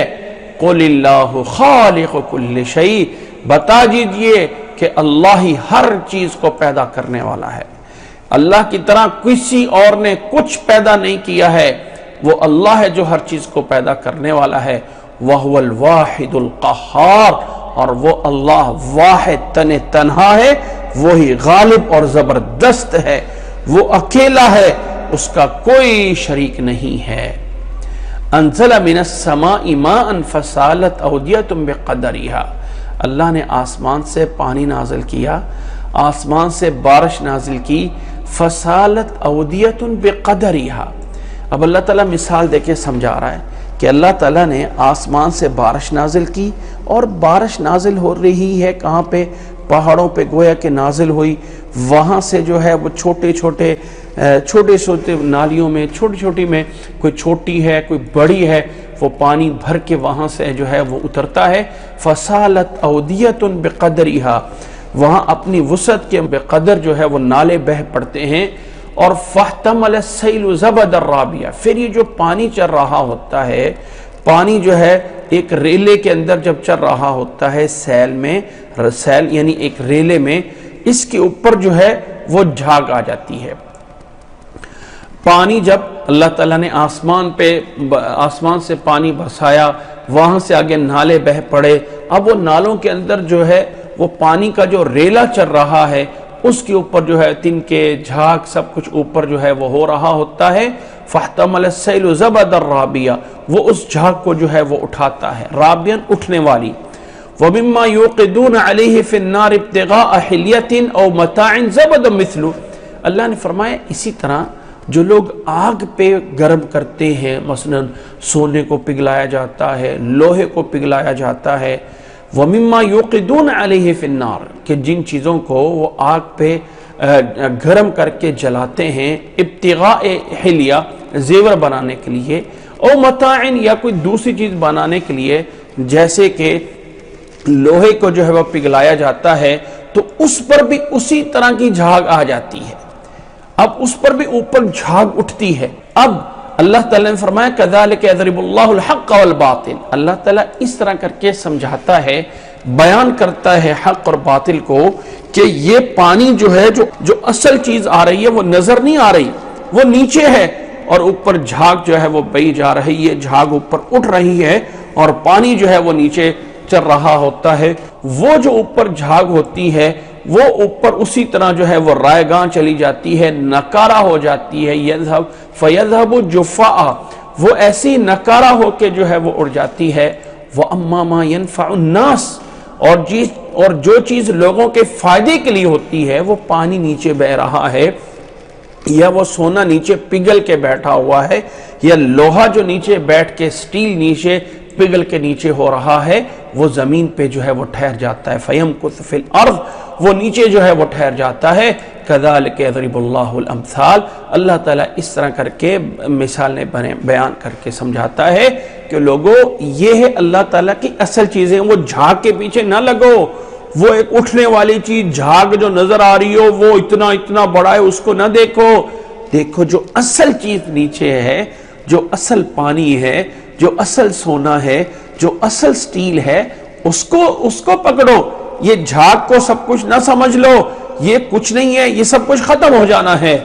قل اللہ خالق کل شیء، بتا دیجئے کہ اللہ ہی ہر چیز کو پیدا کرنے والا ہے، اللہ کی طرح کسی اور نے کچھ پیدا نہیں کیا ہے، وہ اللہ ہے جو ہر چیز کو پیدا کرنے والا ہے۔ وَهُوَ الْوَاحِدُ الْقَحَّارُ، اور وہ اللہ واحد تنہا ہے، وہی غالب اور زبردست ہے، وہ اکیلا ہے، اس کا کوئی شریک نہیں ہے۔ انزل من السماء ماء فسالت اودیۃ بقدرها، اللہ نے آسمان سے پانی نازل کیا، آسمان سے بارش نازل کی، فسالت اودیۃ بقدرها۔ اب اللہ تعالیٰ مثال دے کے سمجھا رہا ہے کہ اللہ تعالیٰ نے آسمان سے بارش نازل کی، اور بارش نازل ہو رہی ہے کہاں پہ؟ پہاڑوں پہ گویا کہ نازل ہوئی، وہاں سے جو ہے وہ چھوٹے چھوٹے نالیوں میں، چھوٹی چھوٹی میں، کوئی چھوٹی ہے کوئی بڑی ہے، وہ پانی بھر کے وہاں سے جو ہے وہ اترتا ہے۔ فسالت اودیۃ بقدرها، وہاں اپنی وسعت کے بقدر جو ہے وہ نالے بہ پڑتے ہیں۔ اور فاحتمل السیل زبدا رابیا، پھر یہ جو پانی چل رہا ہوتا ہے، پانی جو ہے ایک ریلے کے اندر جب چل رہا ہوتا ہے، سیل یعنی ایک ریلے میں، اس کے اوپر جو ہے وہ جھاگ آ جاتی ہے۔ پانی جب اللہ تعالیٰ نے آسمان سے پانی برسایا، وہاں سے آگے نالے بہ پڑے، اب وہ نالوں کے اندر جو ہے وہ پانی کا جو ریلا چل رہا ہے، اس کے اوپر جو ہے تنکے جھاگ سب کچھ اوپر جو ہے وہ ہو رہا ہوتا ہے۔ فاحتمل السیل زبدا رابیا، وہ اس جھاگ کو جو ہے وہ اٹھاتا ہے، رابین اٹھنے والی۔ وَمِمَّا يُوقِدُونَ عَلَيْهِ فِي النَّارِ ابْتِغَاءَ حِلْيَةٍ أَوْ مَتَاعٍ زَبَدٌ مِثْلُهُ، اللہ نے فرمایا اسی طرح جو لوگ آگ پہ گرم کرتے ہیں، مثلا سونے کو پگھلایا جاتا ہے، لوہے کو پگھلایا جاتا ہے، وَمِمَّا يُوقِدُونَ عَلَيْهِ فِي النَّارِ، کہ جن چیزوں کو وہ آگ پہ گرم کر کے جلاتے ہیں، ابتغاء حلیہ، زیور بنانے کے لیے، او متاعن، یا کوئی دوسری چیز بنانے کے لیے، جیسے کہ لوہے کو جو ہے وہ پگھلایا جاتا ہے تو اس پر بھی اسی طرح کی جھاگ آ جاتی ہے، اب اس پر بھی اوپر جھاگ اٹھتی ہے۔ اب اللہ تعالیٰ نے فرمایا کذالک یضرب اللہ الحق والباطل، اللہ تعالیٰ اس طرح کر کے سمجھاتا ہے، بیان کرتا ہے حق اور باطل کو، کہ یہ پانی جو ہے جو اصل چیز آ رہی ہے وہ نظر نہیں آ رہی، وہ نیچے ہے، اور اوپر جھاگ جو ہے وہ بہی جا رہی ہے، جھاگ اوپر اٹھ رہی ہے، اور پانی جو ہے وہ نیچے چل رہا ہوتا ہے۔ وہ جو اوپر جھاگ ہوتی ہے وہ اوپر اسی طرح جو ہے وہ رائے گاں چلی جاتی ہے، نکارہ ہو جاتی ہے، یذہب فیذہب جفاء، وہ ایسی نکارہ ہو کے جو ہے وہ اڑ جاتی ہے۔ وَأَمَّا مَا يَنْفَعُ النَّاسِ، اور جو چیز لوگوں کے فائدے کے لیے ہوتی ہے، وہ پانی نیچے بہ رہا ہے، یا وہ سونا نیچے پگھل کے بیٹھا ہوا ہے، یا لوہا جو نیچے بیٹھ کے سٹیل نیچے پگھل کے نیچے ہو رہا ہے، وہ زمین پہ جو ہے وہ ٹھہر جاتا ہے۔ فَيَمْكُثُ فِي الْأَرْضِ، وہ نیچے جو ہے وہ ٹھہر جاتا ہے۔ كَذَلِكَ يَضْرِبُ اللَّهُ الْأَمْثَالَ، اللہ تعالیٰ اس طرح کر کے مثالیں بیان کر کے سمجھاتا ہے کہ لوگوں یہ ہے اللہ تعالیٰ کی اصل چیزیں، وہ جھاگ کے پیچھے نہ لگو، وہ ایک اٹھنے والی چیز جھاگ جو نظر آ رہی ہو وہ اتنا بڑا ہے، اس کو نہ دیکھو۔ دیکھو جو اصل چیز نیچے ہے، جو اصل پانی ہے، جو اصل سونا ہے، جو اصل سٹیل ہے، اس کو پکڑو۔ یہ جھاگ کو سب کچھ نہ سمجھ لو، یہ کچھ نہیں ہے، یہ سب کچھ ختم ہو جانا ہے۔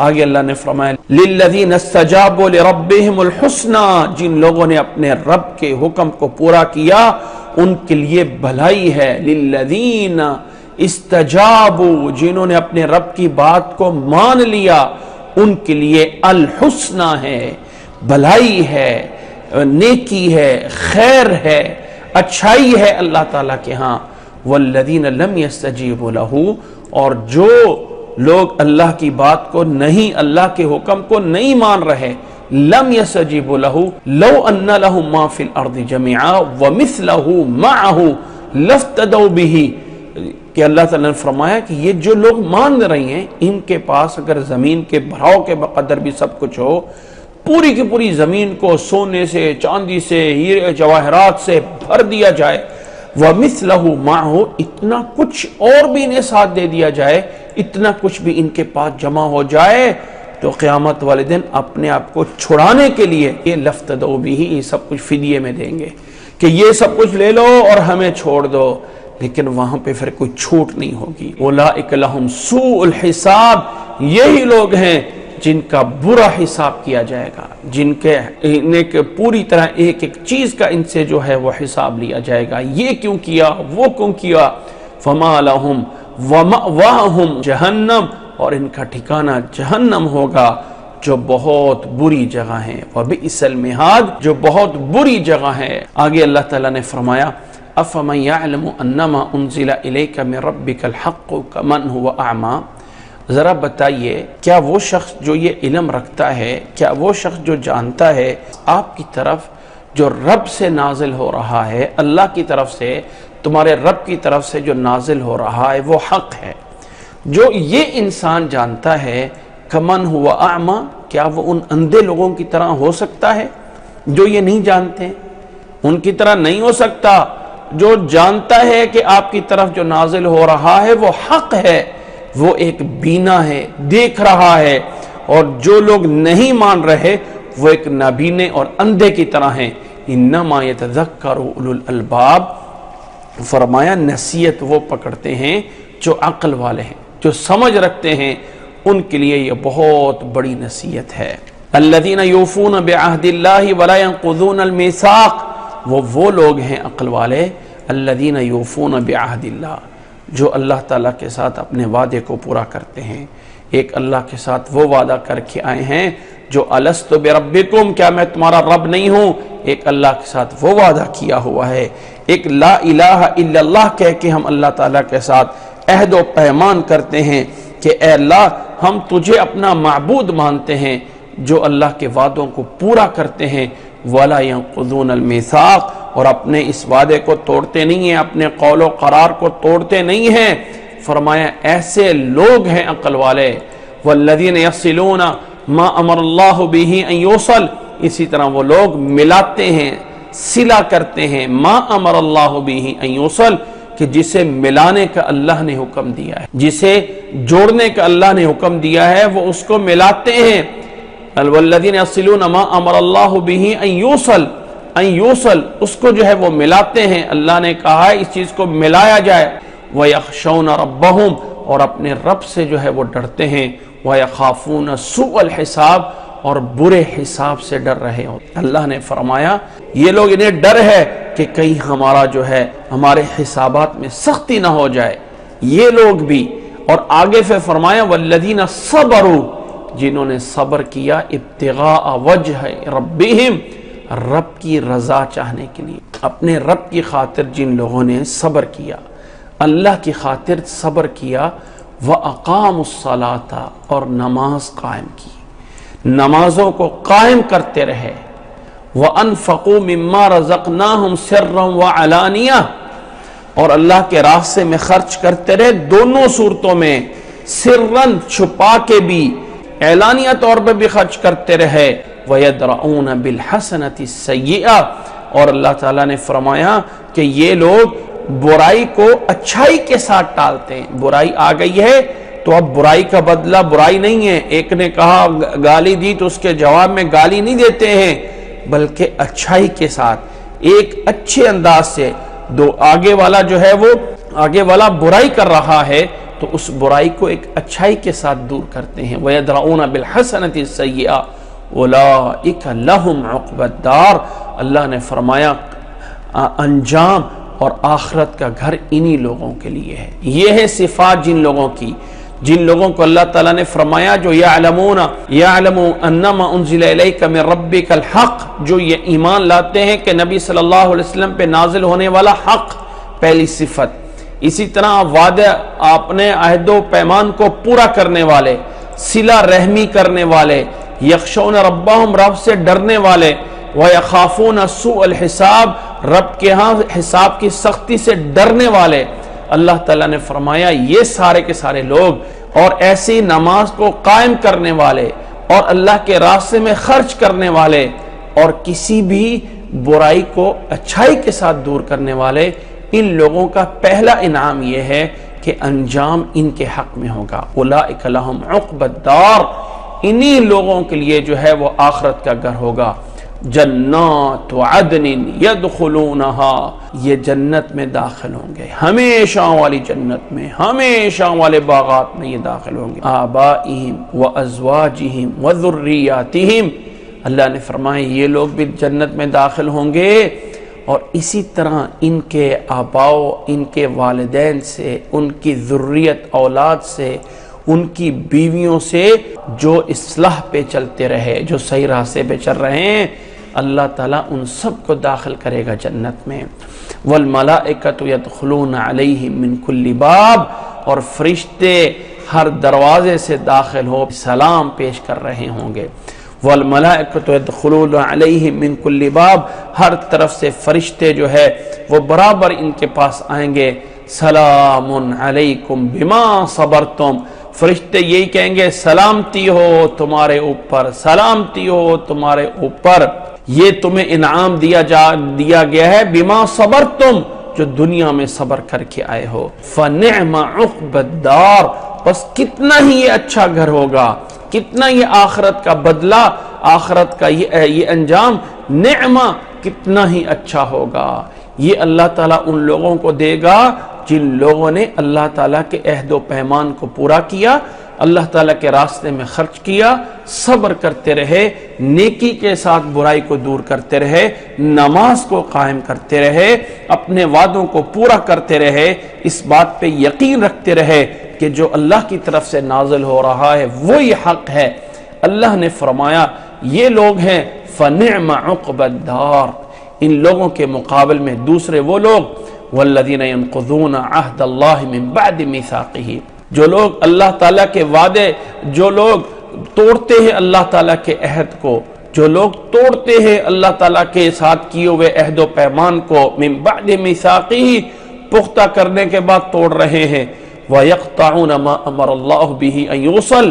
آگے اللہ نے فرمایا لِلَّذِينَ اسْتَجَابُوا لِرَبِّهِمُ الْحُسْنَى، جن لوگوں نے اپنے رب کے حکم کو پورا کیا ان کے لیے بھلائی ہے۔ لِلَّذِينَ اسْتَجَابُوا، جنہوں نے اپنے رب کی بات کو مان لیا ان کے لیے الحسنہ ہے، بھلائی ہے، نیکی ہے، خیر ہے، اچھائی ہے اللہ تعالیٰ کے ہاں۔ وَالَّذِينَ لَمْ يَسْتَجِيبُوا لَهُ، اور جو لوگ اللہ کی بات کو نہیں، اللہ کے حکم کو نہیں مان رہے، لم يستجیبوا له لو ان لهم ما في الارض جميعا ومثله معه لافتدوا به، کہ اللہ تعالیٰ نے فرمایا کہ یہ جو لوگ مان رہی ہیں ان کے پاس اگر زمین کے بھراؤ کے بقدر بھی سب کچھ ہو، پوری کی پوری زمین کو سونے سے، چاندی سے، ہیرے جواہرات سے بھر دیا جائے، وَمِثْلَهُ مَعْهُ، اتنا کچھ اور بھی انہیں ساتھ دے دیا جائے، اتنا کچھ بھی ان کے پاس جمع ہو جائے، تو قیامت والے دن اپنے آپ کو چھڑانے کے لیے یہ لفتدو بھی یہ سب کچھ فدیے میں دیں گے کہ یہ سب کچھ لے لو اور ہمیں چھوڑ دو، لیکن وہاں پہ پھر کوئی چھوٹ نہیں ہوگی۔ اولئک لہم سوء الحساب، یہی لوگ ہیں جن کا برا حساب کیا جائے گا، جن کے پوری طرح ایک ایک چیز کا ان سے جو ہے وہ حساب لیا جائے گا، یہ کیوں کیا، وہ کیوں کیا۔ فما لہم ومأواہم جہنم، اور ان کا ٹھکانہ جہنم ہوگا جو بہت بری جگہ ہے، وبئس المہاد، جو بہت بری جگہ ہے۔ آگے اللہ تعالیٰ نے فرمایا افمن یعلم انما انزل الیک من ربک الحق کمن هو اعمی، ذرا بتائیے کیا وہ شخص جو یہ علم رکھتا ہے، کیا وہ شخص جو جانتا ہے آپ کی طرف جو رب سے نازل ہو رہا ہے، اللہ کی طرف سے، تمہارے رب کی طرف سے جو نازل ہو رہا ہے وہ حق ہے، جو یہ انسان جانتا ہے، کمن ہوا اعمی، کیا وہ ان اندھے لوگوں کی طرح ہو سکتا ہے جو یہ نہیں جانتے؟ ان کی طرح نہیں ہو سکتا۔ جو جانتا ہے کہ آپ کی طرف جو نازل ہو رہا ہے وہ حق ہے، وہ ایک بینا ہے، دیکھ رہا ہے، اور جو لوگ نہیں مان رہے وہ ایک نابینے اور اندھے کی طرح ہیں۔ انما یتذکر اولو الالباب، فرمایا نصیحت وہ پکڑتے ہیں جو عقل والے ہیں، جو سمجھ رکھتے ہیں، ان کے لیے یہ بہت بڑی نصیحت ہے۔ الذین یوفون بعہد اللہ ولا ینقضون المیثاق، وہ لوگ ہیں عقل والے، الذین یوفون بعہد اللہ، جو اللہ تعالیٰ کے ساتھ اپنے وعدے کو پورا کرتے ہیں۔ ایک اللہ کے ساتھ وہ وعدہ کر کے آئے ہیں جو الست بربکم، کیا میں تمہارا رب نہیں ہوں، ایک اللہ کے ساتھ وہ وعدہ کیا ہوا ہے۔ ایک لا الہ الا اللہ کہہ کے ہم اللہ تعالیٰ کے ساتھ عہد و پیمان کرتے ہیں کہ اے اللہ ہم تجھے اپنا معبود مانتے ہیں، جو اللہ کے وعدوں کو پورا کرتے ہیں۔ وَلَا يَنقُضُونَ الْمِيثَاقَ، اور اپنے اس وعدے کو توڑتے نہیں ہیں، اپنے قول و قرار کو توڑتے نہیں ہیں۔ فرمایا ایسے لوگ ہیں عقل والے۔ وَالَّذِينَ يَصِلُونَ مَا أَمَرَ اللَّهُ بِهِ أَن يُوصَلَ، اسی طرح وہ لوگ ملاتے ہیں، صلہ کرتے ہیں، ما امر اللہ بہ ان یوصل، کہ جسے ملانے کا اللہ نے حکم دیا ہے، جسے جوڑنے کا اللہ نے حکم دیا ہے وہ اس کو ملاتے ہیں۔ والذین یصلون ما امر اللہ بہ ان یوصل، اس کو جو ہے وہ ملاتے ہیں، اللہ نے کہا ہے اس چیز کو ملایا جائے۔ ویخشون ربہم، اور اپنے رب سے جو ہے وہ ڈرتے ہیں۔ ویخافون سوء الحساب، اور برے حساب سے ڈر رہے ہو۔ اللہ نے فرمایا یہ لوگ انہیں ڈر ہے کہ کہیں ہمارا جو ہے ہمارے حسابات میں سختی نہ ہو جائے، یہ لوگ بھی۔ اور آگے پھر فرمایا والذین صبروا، جنہوں نے صبر کیا ابتغاء وجہ ربہم، رب کی رضا چاہنے کے لیے، اپنے رب کی خاطر جن لوگوں نے صبر کیا، اللہ کی خاطر صبر کیا، وَأَقَامُوا الصَّلَاةَ، اور نماز قائم کی، نمازوں کو قائم کرتے رہے، وَأَنفَقُوا مِمَّا رَزَقْنَاهُمْ سِرًّا وَعَلَانِيَةً، اور اللہ کے راستے میں خرچ کرتے رہے، دونوں صورتوں میں، سرًا چھپا کے بھی، اعلانیہ طور پہ بھی خرچ کرتے رہے، وَيَدْرَؤُونَ بِالْحَسَنَةِ السَّيِّئَةِ، اور اللہ تعالیٰ نے فرمایا کہ یہ لوگ برائی کو اچھائی کے ساتھ ٹالتے ہیں۔ برائی آ گئی ہے تو اب برائی کا بدلہ برائی نہیں ہے، ایک نے کہا گالی دی تو اس کے جواب میں گالی نہیں دیتے ہیں، بلکہ اچھائی کے ساتھ، ایک اچھے انداز سے، آگے والا جو ہے وہ آگے والا برائی کر رہا ہے تو اس برائی کو ایک اچھائی کے ساتھ دور کرتے ہیں۔ وَيَدْرَؤُونَ بِالْحَسَنَةِ السَّيِّئَةِ أُولَٰئِكَ لَهُمْ عُقْبَى الدَّارِ، اللہ نے فرمایا انجام اور آخرت کا گھر انہی لوگوں کے لیے ہے۔ یہ ہے صفات جن لوگوں کو اللہ تعالیٰ نے فرمایا جو یعلمون انما انزل الیک من ربک الحق، جو یہ ایمان لاتے ہیں کہ نبی صلی اللہ علیہ وسلم پہ نازل ہونے والا حق، پہلی صفت۔ اسی طرح وعدہ اپنے عہد و پیمان کو پورا کرنے والے، صلہ رحمی کرنے والے، یخشون ربہم، رب سے ڈرنے والے، وَيَخَافُونَ سُوءَ الْحِسَابِ، رب کے ہاں حساب کی سختی سے ڈرنے والے۔ اللہ تعالیٰ نے فرمایا یہ سارے کے سارے لوگ، اور ایسی نماز کو قائم کرنے والے، اور اللہ کے راستے میں خرچ کرنے والے، اور کسی بھی برائی کو اچھائی کے ساتھ دور کرنے والے، ان لوگوں کا پہلا انعام یہ ہے کہ انجام ان کے حق میں ہوگا۔ اولئک لہم عقبی الدار، انہی لوگوں کے لیے جو ہے وہ آخرت کا گھر ہوگا۔ جنات عدن یدخلونہا، یہ جنت میں داخل ہوں گے، ہمیشہ والی جنت میں، ہمیشہ والے باغات میں یہ داخل ہوں گے۔ آبائہم وازواجہم وذریاتہم، اللہ نے فرمایا یہ لوگ بھی جنت میں داخل ہوں گے، اور اسی طرح ان کے آباؤ، ان کے والدین سے، ان کی ذریت اولاد سے، ان کی بیویوں سے جو اصلاح پہ چلتے رہے، جو صحیح راستے پہ چل رہے ہیں، اللہ تعالیٰ ان سب کو داخل کرے گا جنت میں۔ والملائکۃ یدخلون علیہم من کل باب، اور فرشتے ہر دروازے سے داخل ہو سلام پیش کر رہے ہوں گے۔ والملائکۃ یدخلون علیہم من کل باب، ہر طرف سے فرشتے جو ہے وہ برابر ان کے پاس آئیں گے، سلام علیکم بما صبرتم، فرشتے یہی کہیں گے سلامتی ہو تمہارے اوپر، سلامتی ہو تمہارے اوپر، یہ تمہیں انعام دیا گیا ہے بما صبرتم، جو دنیا میں صبر کر کے آئے ہو۔ فنعم عقبی الدار، بس کتنا ہی یہ اچھا گھر ہوگا، کتنا یہ آخرت کا بدلہ، آخرت کا یہ انجام، نعمہ کتنا ہی اچھا ہوگا۔ یہ اللہ تعالیٰ ان لوگوں کو دے گا جن لوگوں نے اللہ تعالیٰ کے عہد و پیمان کو پورا کیا، اللہ تعالیٰ کے راستے میں خرچ کیا، صبر کرتے رہے، نیکی کے ساتھ برائی کو دور کرتے رہے، نماز کو قائم کرتے رہے، اپنے وعدوں کو پورا کرتے رہے، اس بات پہ یقین رکھتے رہے کہ جو اللہ کی طرف سے نازل ہو رہا ہے وہی حق ہے۔ اللہ نے فرمایا یہ لوگ ہیں فنعم عقبی الدار، ان لوگوں کے مقابل میں دوسرے وہ لوگ والذین ینقضون عہد اللہ من بعد میثاقہ، جو لوگ اللہ تعالیٰ کے وعدے، جو لوگ توڑتے ہیں اللہ تعالیٰ کے عہد کو، جو لوگ توڑتے ہیں اللہ تعالیٰ کے ساتھ کیے ہوئے عہد و پیمان کو، من بعد میثاقہ، پختہ کرنے کے بعد توڑ رہے ہیں، وَيَقْطَعُونَ مَا أَمَرَ اللَّهُ بِهِ أَن يُوصَلَ،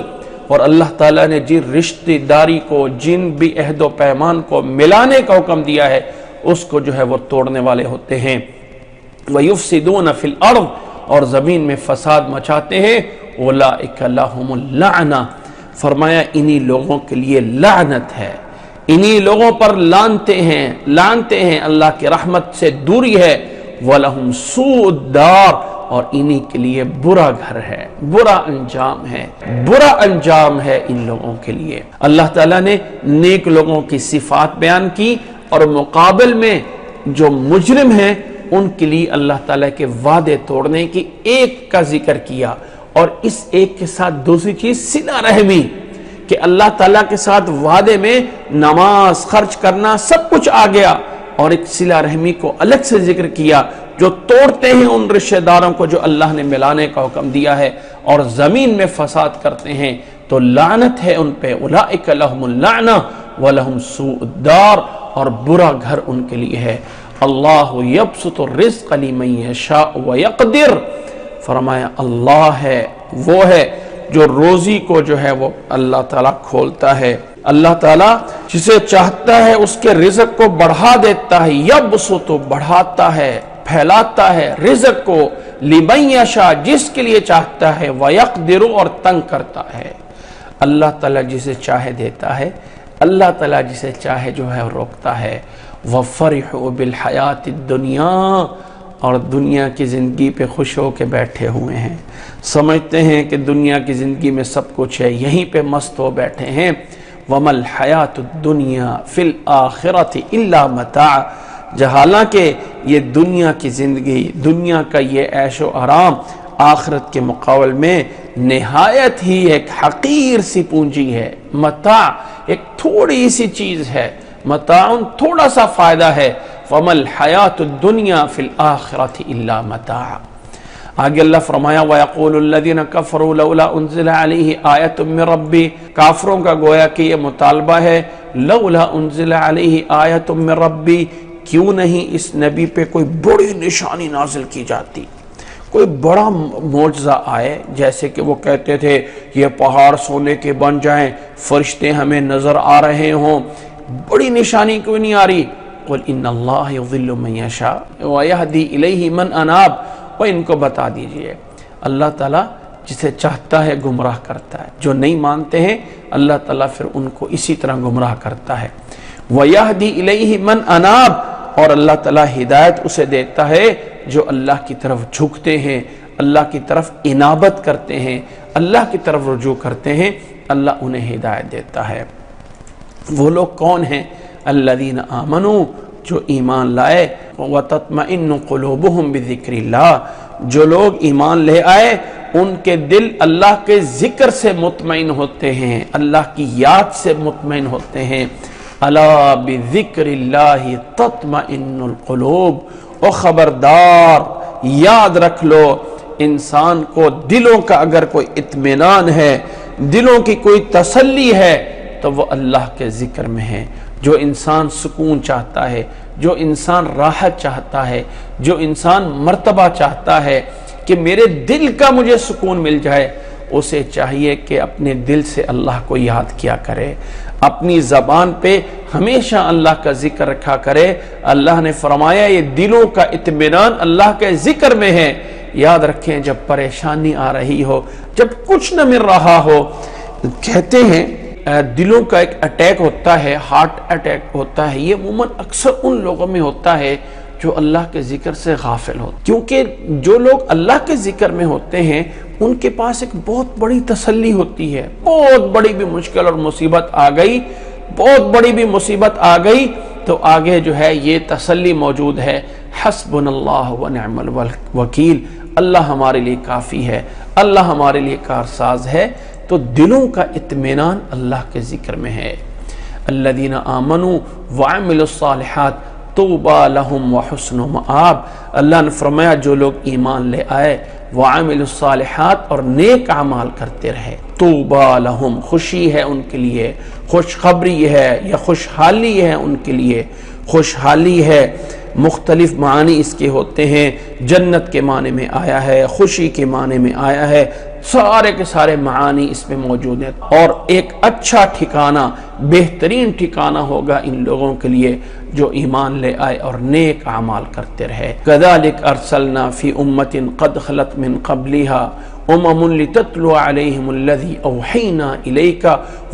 اور اللہ تعالیٰ نے جن رشتہ داری کو، جن بھی عہد و پیمان کو ملانے کا حکم دیا ہے اس کو جو ہے وہ توڑنے والے ہوتے ہیں۔ وَيُفْسِدُونَ فِي الْأَرْضِ، اور زمین میں فساد مچاتے ہیں، اولئک لہم اللعنہ، فرمایا انہی لوگوں کے لیے لعنت ہے، انہی لوگوں پر لانتے ہیں، اللہ کی رحمت سے دوری ہے، وَلَهُمْ سُوءُ الدَّارِ، اور انہی کے لیے برا گھر ہے، برا انجام ہے ان لوگوں کے لیے۔ اللہ تعالیٰ نے نیک لوگوں کی صفات بیان کی، اور مقابل میں جو مجرم ہیں ان کے لیے اللہ تعالیٰ کے وعدے توڑنے کی ایک کا ذکر کیا، اور اس ایک کے ساتھ دوسری چیز صلہ رحمی، کہ اللہ تعالیٰ کے ساتھ وعدے میں نماز، خرچ کرنا سب کچھ آ گیا، اور ایک صلہ رحمی کو الگ سے ذکر کیا، جو توڑتے ہیں ان رشتہ داروں کو جو اللہ نے ملانے کا حکم دیا ہے اور زمین میں فساد کرتے ہیں، تو لعنت ہے ان پہ، اولئک لہم اللعنہ ولہم سوء الدار، اور برا گھر ان کے لیے ہے۔ اللہ یبسط الرزق لمن یشاء ویقدر، فرمایا اللہ ہے، وہ ہے جو روزی کو جو ہے وہ اللہ تعالیٰ کھولتا ہے، اللہ تعالیٰ جسے چاہتا ہے اس کے رزق کو بڑھا دیتا ہے، یبسط بڑھاتا ہے، پھیلاتا ہے رزق کو، لمن یشاء جس کے لیے چاہتا ہے، ویقدر اور تنگ کرتا ہے۔ اللہ تعالیٰ جسے چاہے دیتا ہے، اللہ تعالیٰ جسے چاہے جو ہے روکتا ہے۔ وَفَرِحُوا بِالْحَيَاةِ الدُّنْيَا، اور دنیا کی زندگی پہ خوش ہو کے بیٹھے ہوئے ہیں، سمجھتے ہیں کہ دنیا کی زندگی میں سب کچھ ہے، یہیں پہ مست ہو بیٹھے ہیں۔ وَمَا الْحَيَاةُ الدُّنْيَا فِي الْآخِرَةِ إِلَّا مَتَاعٌ، حالانکہ یہ دنیا کی زندگی، دنیا کا یہ عیش و آرام آخرت کے مقابل میں نہایت ہی ایک حقیر سی پونجی ہے، متاع ایک تھوڑی سی چیز ہے، متاع تھوڑا سا فائدہ ہے۔ وَمَا الْحَيَاةُ الدُّنْيَا فِي الْآخِرَةِ إِلَّا مَتَاعٌ۔ آگے اللہ فرمایا وَيَقُولُ الَّذِينَ كَفَرُوا لَوْلَا أُنزِلَ عَلَيْهِ آيَةٌ مِّن رَّبِّهِ، کافروں کا گویا کہ یہ مطالبہ ہے، لَوْلَا أُنزِلَ عَلَيْهِ آيَةٌ مِّن رَّبِّهِ، کیوں نہیں اس نبی پہ کوئی بڑی نشانی نازل کی جاتی، کوئی بڑا معجزہ آئے، جیسے کہ وہ کہتے تھے یہ پہاڑ سونے کے بن جائیں، فرشتے ہمیں نظر آ رہے ہوں، بڑی نشانی کیوں نہیں آ رہی؟ قُلْ إِنَّ اللَّهَ يُضِلُّ مَن يَشَاءُ وَيَهْدِي إِلَيْهِ مَنْ أَنَابَ، وہ ان کو بتا دیجئے اللہ تعالیٰ جسے چاہتا ہے گمراہ کرتا ہے، جو نہیں مانتے ہیں اللہ تعالیٰ پھر ان کو اسی طرح گمراہ کرتا ہے۔ وَيَهْدِي إِلَيْهِ مَنْ أَنَابَ، اور اللہ تعالیٰ ہدایت اسے دیتا ہے جو اللہ کی طرف جھکتے ہیں، اللہ کی طرف انابت کرتے ہیں، اللہ کی طرف رجوع کرتے ہیں، اللہ انہیں ہدایت دیتا ہے۔ وہ لوگ کون ہیں؟ الذین آمنوا، جو ایمان لائے، وتطمئن قلوبہم بذکر اللہ، جو لوگ ایمان لے آئے ان کے دل اللہ کے ذکر سے مطمئن ہوتے ہیں، اللہ کی یاد سے مطمئن ہوتے ہیں۔ الا بذکر اللہ تطمئن القلوب، اور خبردار یاد رکھ لو، انسان کو دلوں کا اگر کوئی اطمینان ہے، دلوں کی کوئی تسلی ہے تو وہ اللہ کے ذکر میں ہے۔ جو انسان سکون چاہتا ہے، جو انسان راحت چاہتا ہے، جو انسان مرتبہ چاہتا ہے کہ میرے دل کا مجھے سکون مل جائے، اسے چاہیے کہ اپنے دل سے اللہ کو یاد کیا کرے، اپنی زبان پہ ہمیشہ اللہ کا ذکر رکھا کرے۔ اللہ نے فرمایا یہ دلوں کا اطمینان اللہ کے ذکر میں ہے۔ یاد رکھیں جب پریشانی آ رہی ہو، جب کچھ نہ مل رہا ہو، کہتے ہیں دلوں کا ایک اٹیک ہوتا ہے، ہارٹ اٹیک ہوتا ہے، یہ عموماً اکثر ان لوگوں میں ہوتا ہے جو اللہ کے ذکر سے غافل ہوتے، کیونکہ جو لوگ اللہ کے ذکر میں ہوتے ہیں ان کے پاس ایک بہت بڑی تسلی ہوتی ہے۔ بہت بڑی بھی مشکل اور مصیبت آ گئی، بہت بڑی بھی مصیبت آ گئی تو آگے جو ہے یہ تسلی موجود ہے، حسبنا اللہ ونعم الوکیل، اللہ ہمارے لیے کافی ہے، اللہ ہمارے لیے کارساز ہے۔ تو دلوں کا اطمینان اللہ کے ذکر میں ہے۔ الذین آمنوا وعملوا الصالحات طوبی لہم وحسن مآب، اللہ نے فرمایا جو لوگ ایمان لے آئے، وعملوا الصالحات اور نیک اعمال کرتے رہے، طوبی لہم خوشی ہے ان کے لیے، خوشخبری ہے یا خوشحالی ہے ان کے لیے۔ خوشحالی ہے، مختلف معنی اس کے ہوتے ہیں، جنت کے معنی میں آیا ہے، خوشی کے معنی میں آیا ہے، سارے کے سارے معانی اس میں موجود ہیں، اور ایک اچھا ٹھکانہ، بہترین ٹھکانہ ہوگا ان لوگوں کے لیے جو ایمان لے آئے اور نیک اعمال کرتے رہے۔ كَذَلِكَ أَرْسَلْنَا فِي أُمَّةٍ قَدْ خَلَتْ مِن قَبْلِهَا أُمَمٌ لِتَتْلُوَ عَلَيْهِمُ الَّذِي أَوْحَيْنَا إِلَيْكَ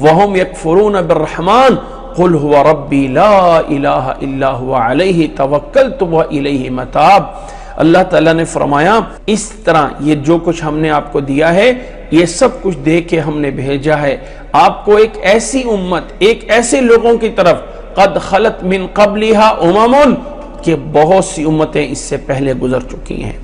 وَهُمْ يَكْفُرُونَ بِالرَّحْمَنِ قُلْ هُوَ رَبِّي لَا إِلَهَ إِلَّا هُوَ عَلَيْهِ تَوَكَّلْتُ وَإِلَيْهِ مَتَابِ۔ اللہ تعالیٰ نے فرمایا اس طرح یہ جو کچھ ہم نے آپ کو دیا ہے یہ سب کچھ دے کے ہم نے بھیجا ہے آپ کو ایک ایسی امت، ایک ایسے لوگوں کی طرف، قد خلت من قبلها امم، کہ بہت سی امتیں اس سے پہلے گزر چکی ہیں،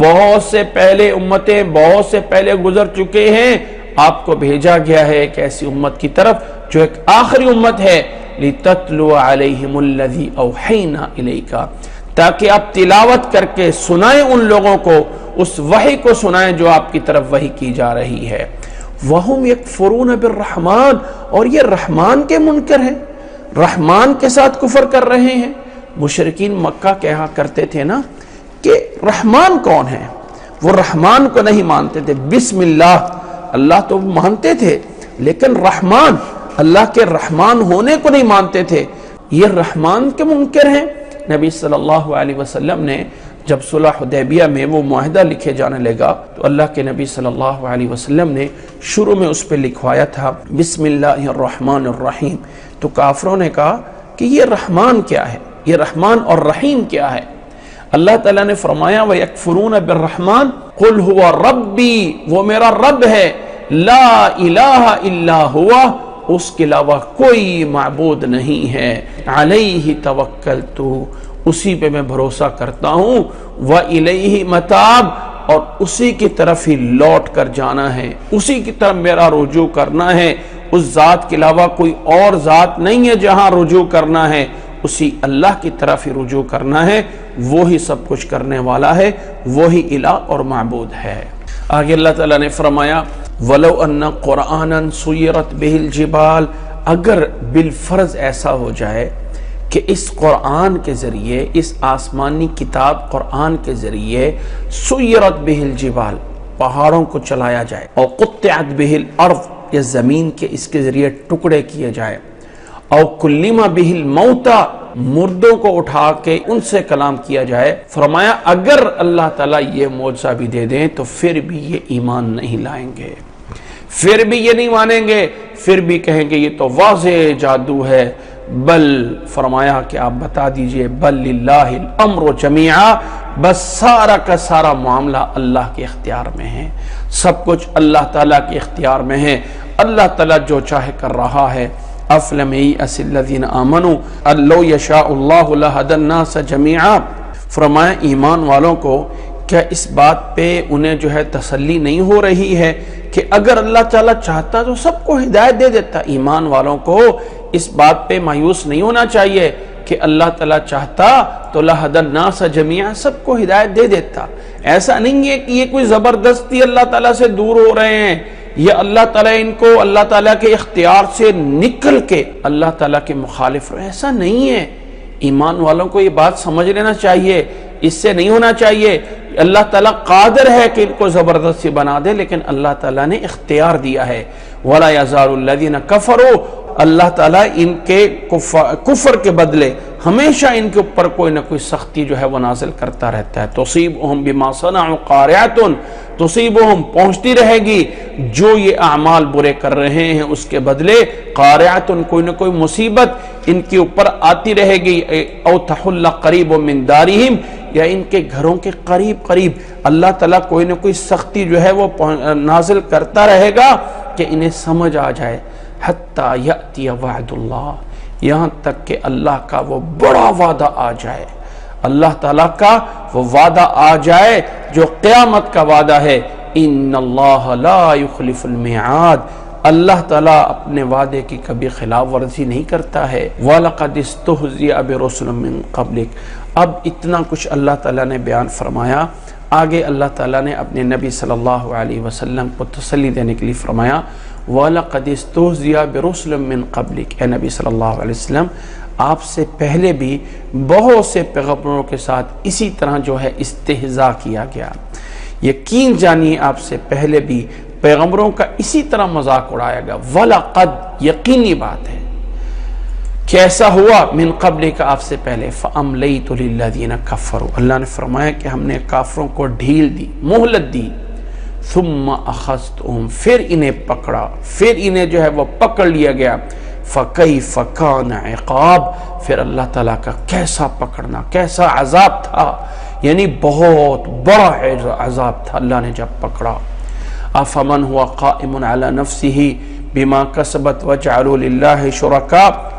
بہت سے پہلے امتیں بہت سے پہلے گزر چکے ہیں، آپ کو بھیجا گیا ہے ایک ایسی امت کی طرف جو ایک آخری امت ہے، لِتَتْلُوَ عَلَيْهِمُ الَّذِي أَوْحَيْنَا إِلَيْكَ، تاکہ آپ تلاوت کر کے سنائیں ان لوگوں کو، اس وحی کو سنائیں جو آپ کی طرف وحی کی جا رہی ہے۔ وَهُمْ يَكْفُرُونَ بِالرَّحْمَانِ، اور یہ رحمان کے منکر ہیں، رحمان کے ساتھ کفر کر رہے ہیں۔ مشرکین مکہ کہا کرتے تھے نا کہ رحمان کون ہے، وہ رحمان کو نہیں مانتے تھے۔ بسم اللہ، اللہ تو مانتے تھے لیکن رحمان، اللہ کے رحمان ہونے کو نہیں مانتے تھے۔ یہ رحمان کے منکر ہیں۔ نبی صلی اللہ علیہ وسلم نے جب صلح حدیبیہ میں وہ معاہدہ لکھے جانے لگا تو اللہ کے نبی صلی اللہ علیہ وسلم نے شروع میں اس پہ لکھوایا تھا بسم اللہ الرحمن الرحیم، تو کافروں نے کہا کہ یہ رحمان کیا ہے، یہ رحمان اور رحیم کیا ہے؟ اللہ تعالیٰ نے فرمایا وَيَكْفُرُونَ بِالرَّحْمَانِ قُلْ هُوَ رَبِّي، وہ میرا رب ہے، لا الہ الا ہوا، اس کے علاوہ کوئی معبود نہیں ہے، علیہ توکلت، اسی پہ میں بھروسہ کرتا ہوں، وَإِلَيْهِ مَتَابِ، اور اسی کی طرف ہی لوٹ کر جانا ہے، اسی کی طرف میرا رجوع کرنا ہے، اس ذات کے علاوہ کوئی اور ذات نہیں ہے جہاں رجوع کرنا ہے، اسی اللہ کی طرف ہی رجوع کرنا ہے، وہی سب کچھ کرنے والا ہے، وہی الہ اور معبود ہے۔ آگے اللہ تعالیٰ نے فرمایا وَلَوْ أَنَّ قُرْآنًا سُيِّرَتْ بِهِ الْجِبَالِ، اگر بالفرض ایسا ہو جائے کہ اس قرآن کے ذریعے، اس آسمانی کتاب قرآن کے ذریعے سُيِّرَتْ بِهِ الْجِبَالِ، پہاڑوں کو چلایا جائے، اور قُطِّعَتْ بِهِ الْأَرْض، یا زمین کے اس کے ذریعے ٹکڑے کیے جائے، او کلم بہ الموتى، مردوں کو اٹھا کے ان سے کلام کیا جائے، فرمایا اگر اللہ تعالیٰ یہ معجزہ بھی دے دیں تو پھر بھی یہ ایمان نہیں لائیں گے، پھر بھی یہ نہیں مانیں گے، پھر بھی کہیں گے یہ تو واضح جادو ہے۔ بل، فرمایا کہ آپ بتا دیجئے بل للہ الامر جمیعا، بس سارا کا سارا معاملہ اللہ کے اختیار میں ہے، سب کچھ اللہ تعالیٰ کے اختیار میں ہے، اللہ تعالیٰ جو چاہے کر رہا ہے۔ افلم یئس الذین آمنوا ان لو یشاء اللہ لہدی الناس جمیعا، فرمایا ایمان والوں کو کیا اس بات پہ انہیں جو ہے تسلی نہیں ہو رہی ہے کہ اگر اللہ تعالیٰ چاہتا تو سب کو ہدایت دے دیتا؟ ایمان والوں کو اس بات پہ مایوس نہیں ہونا چاہیے کہ اللہ تعالیٰ چاہتا تو لہدی الناس جمیعا، سب کو ہدایت دے دیتا۔ ایسا نہیں ہے کہ یہ کوئی زبردستی اللہ تعالیٰ سے دور ہو رہے ہیں، یہ اللہ تعالیٰ ان کو اللہ تعالیٰ کے اختیار سے نکل کے اللہ تعالیٰ کے مخالف رہے، ایسا نہیں ہے۔ ایمان والوں کو یہ بات سمجھ لینا چاہیے، اس سے نہیں ہونا چاہیے۔ اللہ تعالیٰ قادر ہے کہ ان کو زبردستی بنا دے، لیکن اللہ تعالیٰ نے اختیار دیا ہے۔ وَلَا يَزَالُ الَّذِينَ كَفَرُوا، اللہ تعالیٰ ان کے کفر کے بدلے ہمیشہ ان کے اوپر کوئی نہ کوئی سختی جو ہے وہ نازل کرتا رہتا ہے۔ تُصِيبُهُمْ بِمَا صَنَعُوا قَارِعَةٌ، تُصِيبُهُمْ پہنچتی رہے گی جو یہ اعمال برے کر رہے ہیں اس کے بدلے، قَارِعَةٌ کوئی نہ کوئی مصیبت ان کے اوپر آتی رہے گی، او تحل قریب من دارہم، یا ان کے گھروں کے قریب قریب اللہ تعالیٰ کوئی نہ کوئی سختی جو ہے وہ نازل کرتا رہے گا کہ انہیں سمجھ آ جائے۔ حتی یأتی وعد اللہ، یہاں تک کہ اللہ کا وہ بڑا وعدہ آ جائے، اللہ تعالیٰ کا وہ وعدہ آ جائے جو قیامت کا وعدہ ہے۔ ان اللہ لا یخلف المیعاد، اللہ تعالیٰ اپنے وعدے کی کبھی خلاف ورزی نہیں کرتا ہے۔ وَلَقَدِ اسْتُهْزِئَ بِرُسُلٍ مِّن قَبْلِكَ، اب اتنا کچھ اللہ تعالیٰ نے بیان فرمایا، آگے اللہ تعالیٰ نے اپنے نبی صلی اللہ علیہ وسلم کو تسلی دینے کے لیے فرمایا وَلَقَدِ اسْتُهْزِئَ بِرُسُلٍ مِّن قَبْلِكَ، اے نبی صلی اللہ علیہ وسلم آپ سے پہلے بھی بہت سے پیغمبروں کے ساتھ اسی طرح جو ہے استہزاء کیا گیا، یقین جانیے آپ سے پہلے بھی پیغمبروں کا اسی طرح مذاق اڑایا گیا۔ وَلَقَدْ، یقینی بات ہے کہ ایسا ہوا، من قبل کا آپ سے پہلے، فَأَمْلَيْتُ لِلَّذِينَ كَفَرُوا، اللہ نے فرمایا کہ ہم نے کافروں کو ڈھیل دی، مہلت دی، ثُمَّ أَخَذْتُهُمْ، پھر انہیں پکڑا، پھر انہیں جو ہے وہ پکڑ لیا گیا، فَكَيْفَ كَانَ عِقَابِ، پھر اللہ تعالیٰ کا کیسا پکڑنا، کیسا عذاب تھا، یعنی بہت بڑا عذاب تھا اللہ نے جب پکڑا۔ أَفَمَنْ هُوَ قَائِمٌ عَلَى نَفْسِهِ بِمَا كَسَبَتْ وَجَعَلُوا لِلَّهِ شُرَكَاءَ،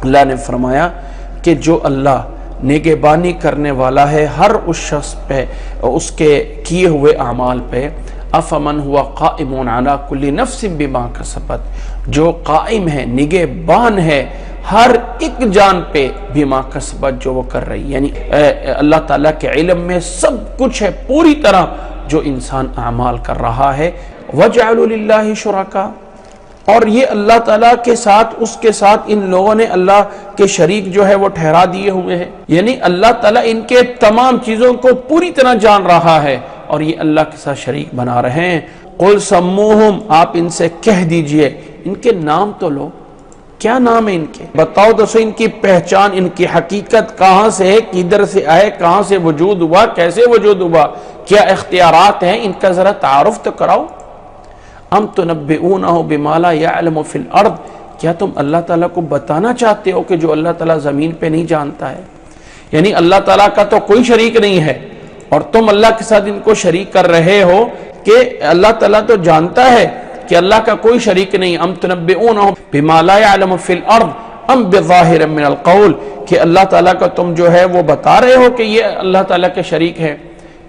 اللہ نے فرمایا کہ جو اللہ نگہبانی کرنے والا ہے ہر اس شخص پہ، اس کے کیے ہوئے اعمال پہ، افمن ہوا قائم علی کل نفس بما کسبت، جو قائم ہے، نگہبان ہے ہر ایک جان پہ، بما کسبت، جو وہ کر رہی، یعنی اللہ تعالیٰ کے علم میں سب کچھ ہے پوری طرح جو انسان اعمال کر رہا ہے۔ وَجَعَلُوا لِلَّهِ شُرَكَاءَ، اور یہ اللہ تعالیٰ کے ساتھ، اس کے ساتھ ان لوگوں نے اللہ کے شریک جو ہے وہ ٹھہرا دیے ہوئے ہیں، یعنی اللہ تعالیٰ ان کے تمام چیزوں کو پوری طرح جان رہا ہے اور یہ اللہ کے ساتھ شریک بنا رہے ہیں۔ قُلْ سَمُّوهُمْ، آپ ان سے کہہ دیجئے، ان کے نام تو لو، کیا نام ہے ان کے، بتاؤ تو صحیح ان کی پہچان، ان کی حقیقت کہاں سے ہے، کدھر سے آئے، کہاں سے وجود ہوا، کیسے وجود ہوا، کیا اختیارات ہیں، ان کا ذرا تعارف تو کراؤ۔ ام تنبئونہ بما لا یعلم فی الارض، کیا تم اللہ تعالیٰ کو بتانا چاہتے ہو کہ جو اللہ تعالیٰ زمین پہ نہیں جانتا ہے، یعنی اللہ تعالیٰ کا تو کوئی شریک نہیں ہے اور تم اللہ کے ساتھ ان کو شریک کر رہے ہو کہ اللہ تعالیٰ تو جانتا ہے کہ اللہ کا کوئی شریک نہیں۔ ام تنبئونہ بما لا یعلم فی الارض ام بظاہر من القول، کہ اللہ تعالیٰ کا تم جو ہے وہ بتا رہے ہو کہ یہ اللہ تعالیٰ کے شریک ہے،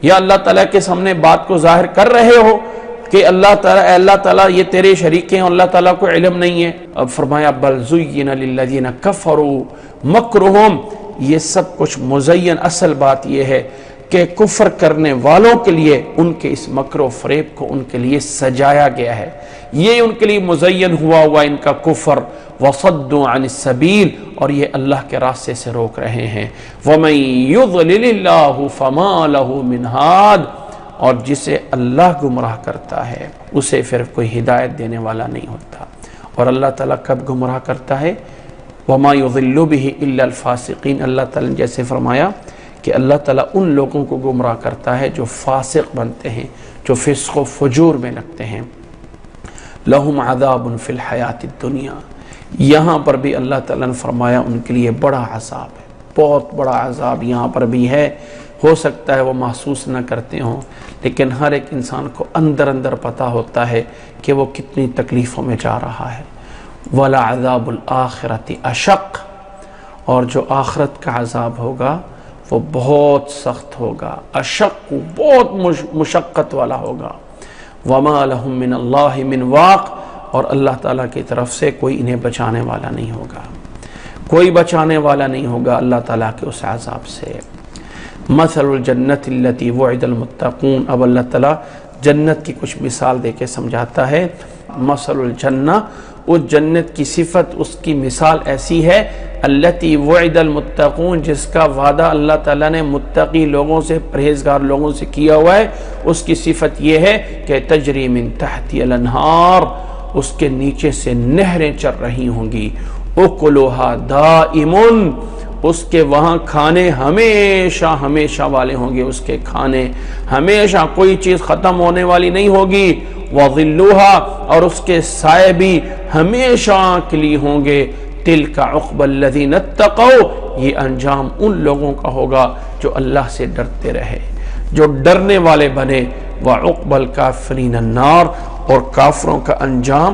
یا اللہ تعالیٰ کے سامنے بات کو ظاہر کر رہے ہو کہ اللہ تعالیٰ یہ تیرے شریک ہیں، اللہ تعالیٰ کو علم نہیں ہے۔ اب فرمایا بل زین للذین کفروا مکرہم، یہ سب کچھ مزین، اصل بات یہ ہے کہ کفر کرنے والوں کے لیے ان کے اس مکر و فریب کو ان کے لیے سجایا گیا ہے، یہ ان کے لیے مزین ہوا ان کا کفر۔ وصدوا عن السبیل، اور یہ اللہ کے راستے سے روک رہے ہیں۔ ومن یضلل اللہ فما لہ من ہاد، اور جسے اللہ گمراہ کرتا ہے اسے پھر کوئی ہدایت دینے والا نہیں ہوتا۔ اور اللہ تعالیٰ کب گمراہ کرتا ہے؟ وما یضل بہ الا الفاسقین، اللہ تعالیٰ نے جیسے فرمایا کہ اللہ تعالیٰ ان لوگوں کو گمراہ کرتا ہے جو فاسق بنتے ہیں، جو فسق و فجور میں لگتے ہیں۔ لہم عذاب فی الحیات الدنیا، یہاں پر بھی اللہ تعالیٰ نے فرمایا ان کے لیے بڑا عذاب ہے، بہت بڑا عذاب یہاں پر بھی ہے۔ ہو سکتا ہے وہ محسوس نہ کرتے ہوں، لیکن ہر ایک انسان کو اندر اندر پتہ ہوتا ہے کہ وہ کتنی تکلیفوں میں جا رہا ہے۔ وَلَعَذَابُ الْآخِرَةِ أَشَقُّ، اور جو آخرت کا عذاب ہوگا وہ بہت سخت ہوگا، اشق، بہت مشقت والا ہوگا۔ وَمَا لَهُم مِّنَ اللَّهِ مِنْ وَاقٍ، اور اللہ تعالیٰ کی طرف سے کوئی انہیں بچانے والا نہیں ہوگا، کوئی بچانے والا نہیں ہوگا اللہ تعالیٰ کے اس عذاب سے۔ مثل الجنت التی وعد المتقون، اب اللہ تعالیٰ جنت کی کچھ مثال دے کے سمجھاتا ہے۔ مثل الجنہ، اس جنت کی صفت، اس کی مثال ایسی ہے، التی وعد المتقون، جس کا وعدہ اللہ تعالیٰ نے متقی لوگوں سے، پرہیزگار لوگوں سے کیا ہوا ہے۔ اس کی صفت یہ ہے کہ تجری من تحتی الانہار، اس کے نیچے سے نہریں چل رہی ہوں گی، اکلھا دائم، اس کے وہاں کھانے ہمیشہ ہمیشہ والے ہوں گے، اس کے کھانے ہمیشہ، کوئی چیز ختم ہونے والی نہیں ہوگی۔ وظلھا، اور اس کے سائے بھی ہمیشہ کے لیے ہوں گے۔ تلک عقبی الذین اتقوا، یہ انجام ان لوگوں کا ہوگا جو اللہ سے ڈرتے رہے، جو ڈرنے والے بنے۔ وعقبی الکافرین النار، اور کافروں کا انجام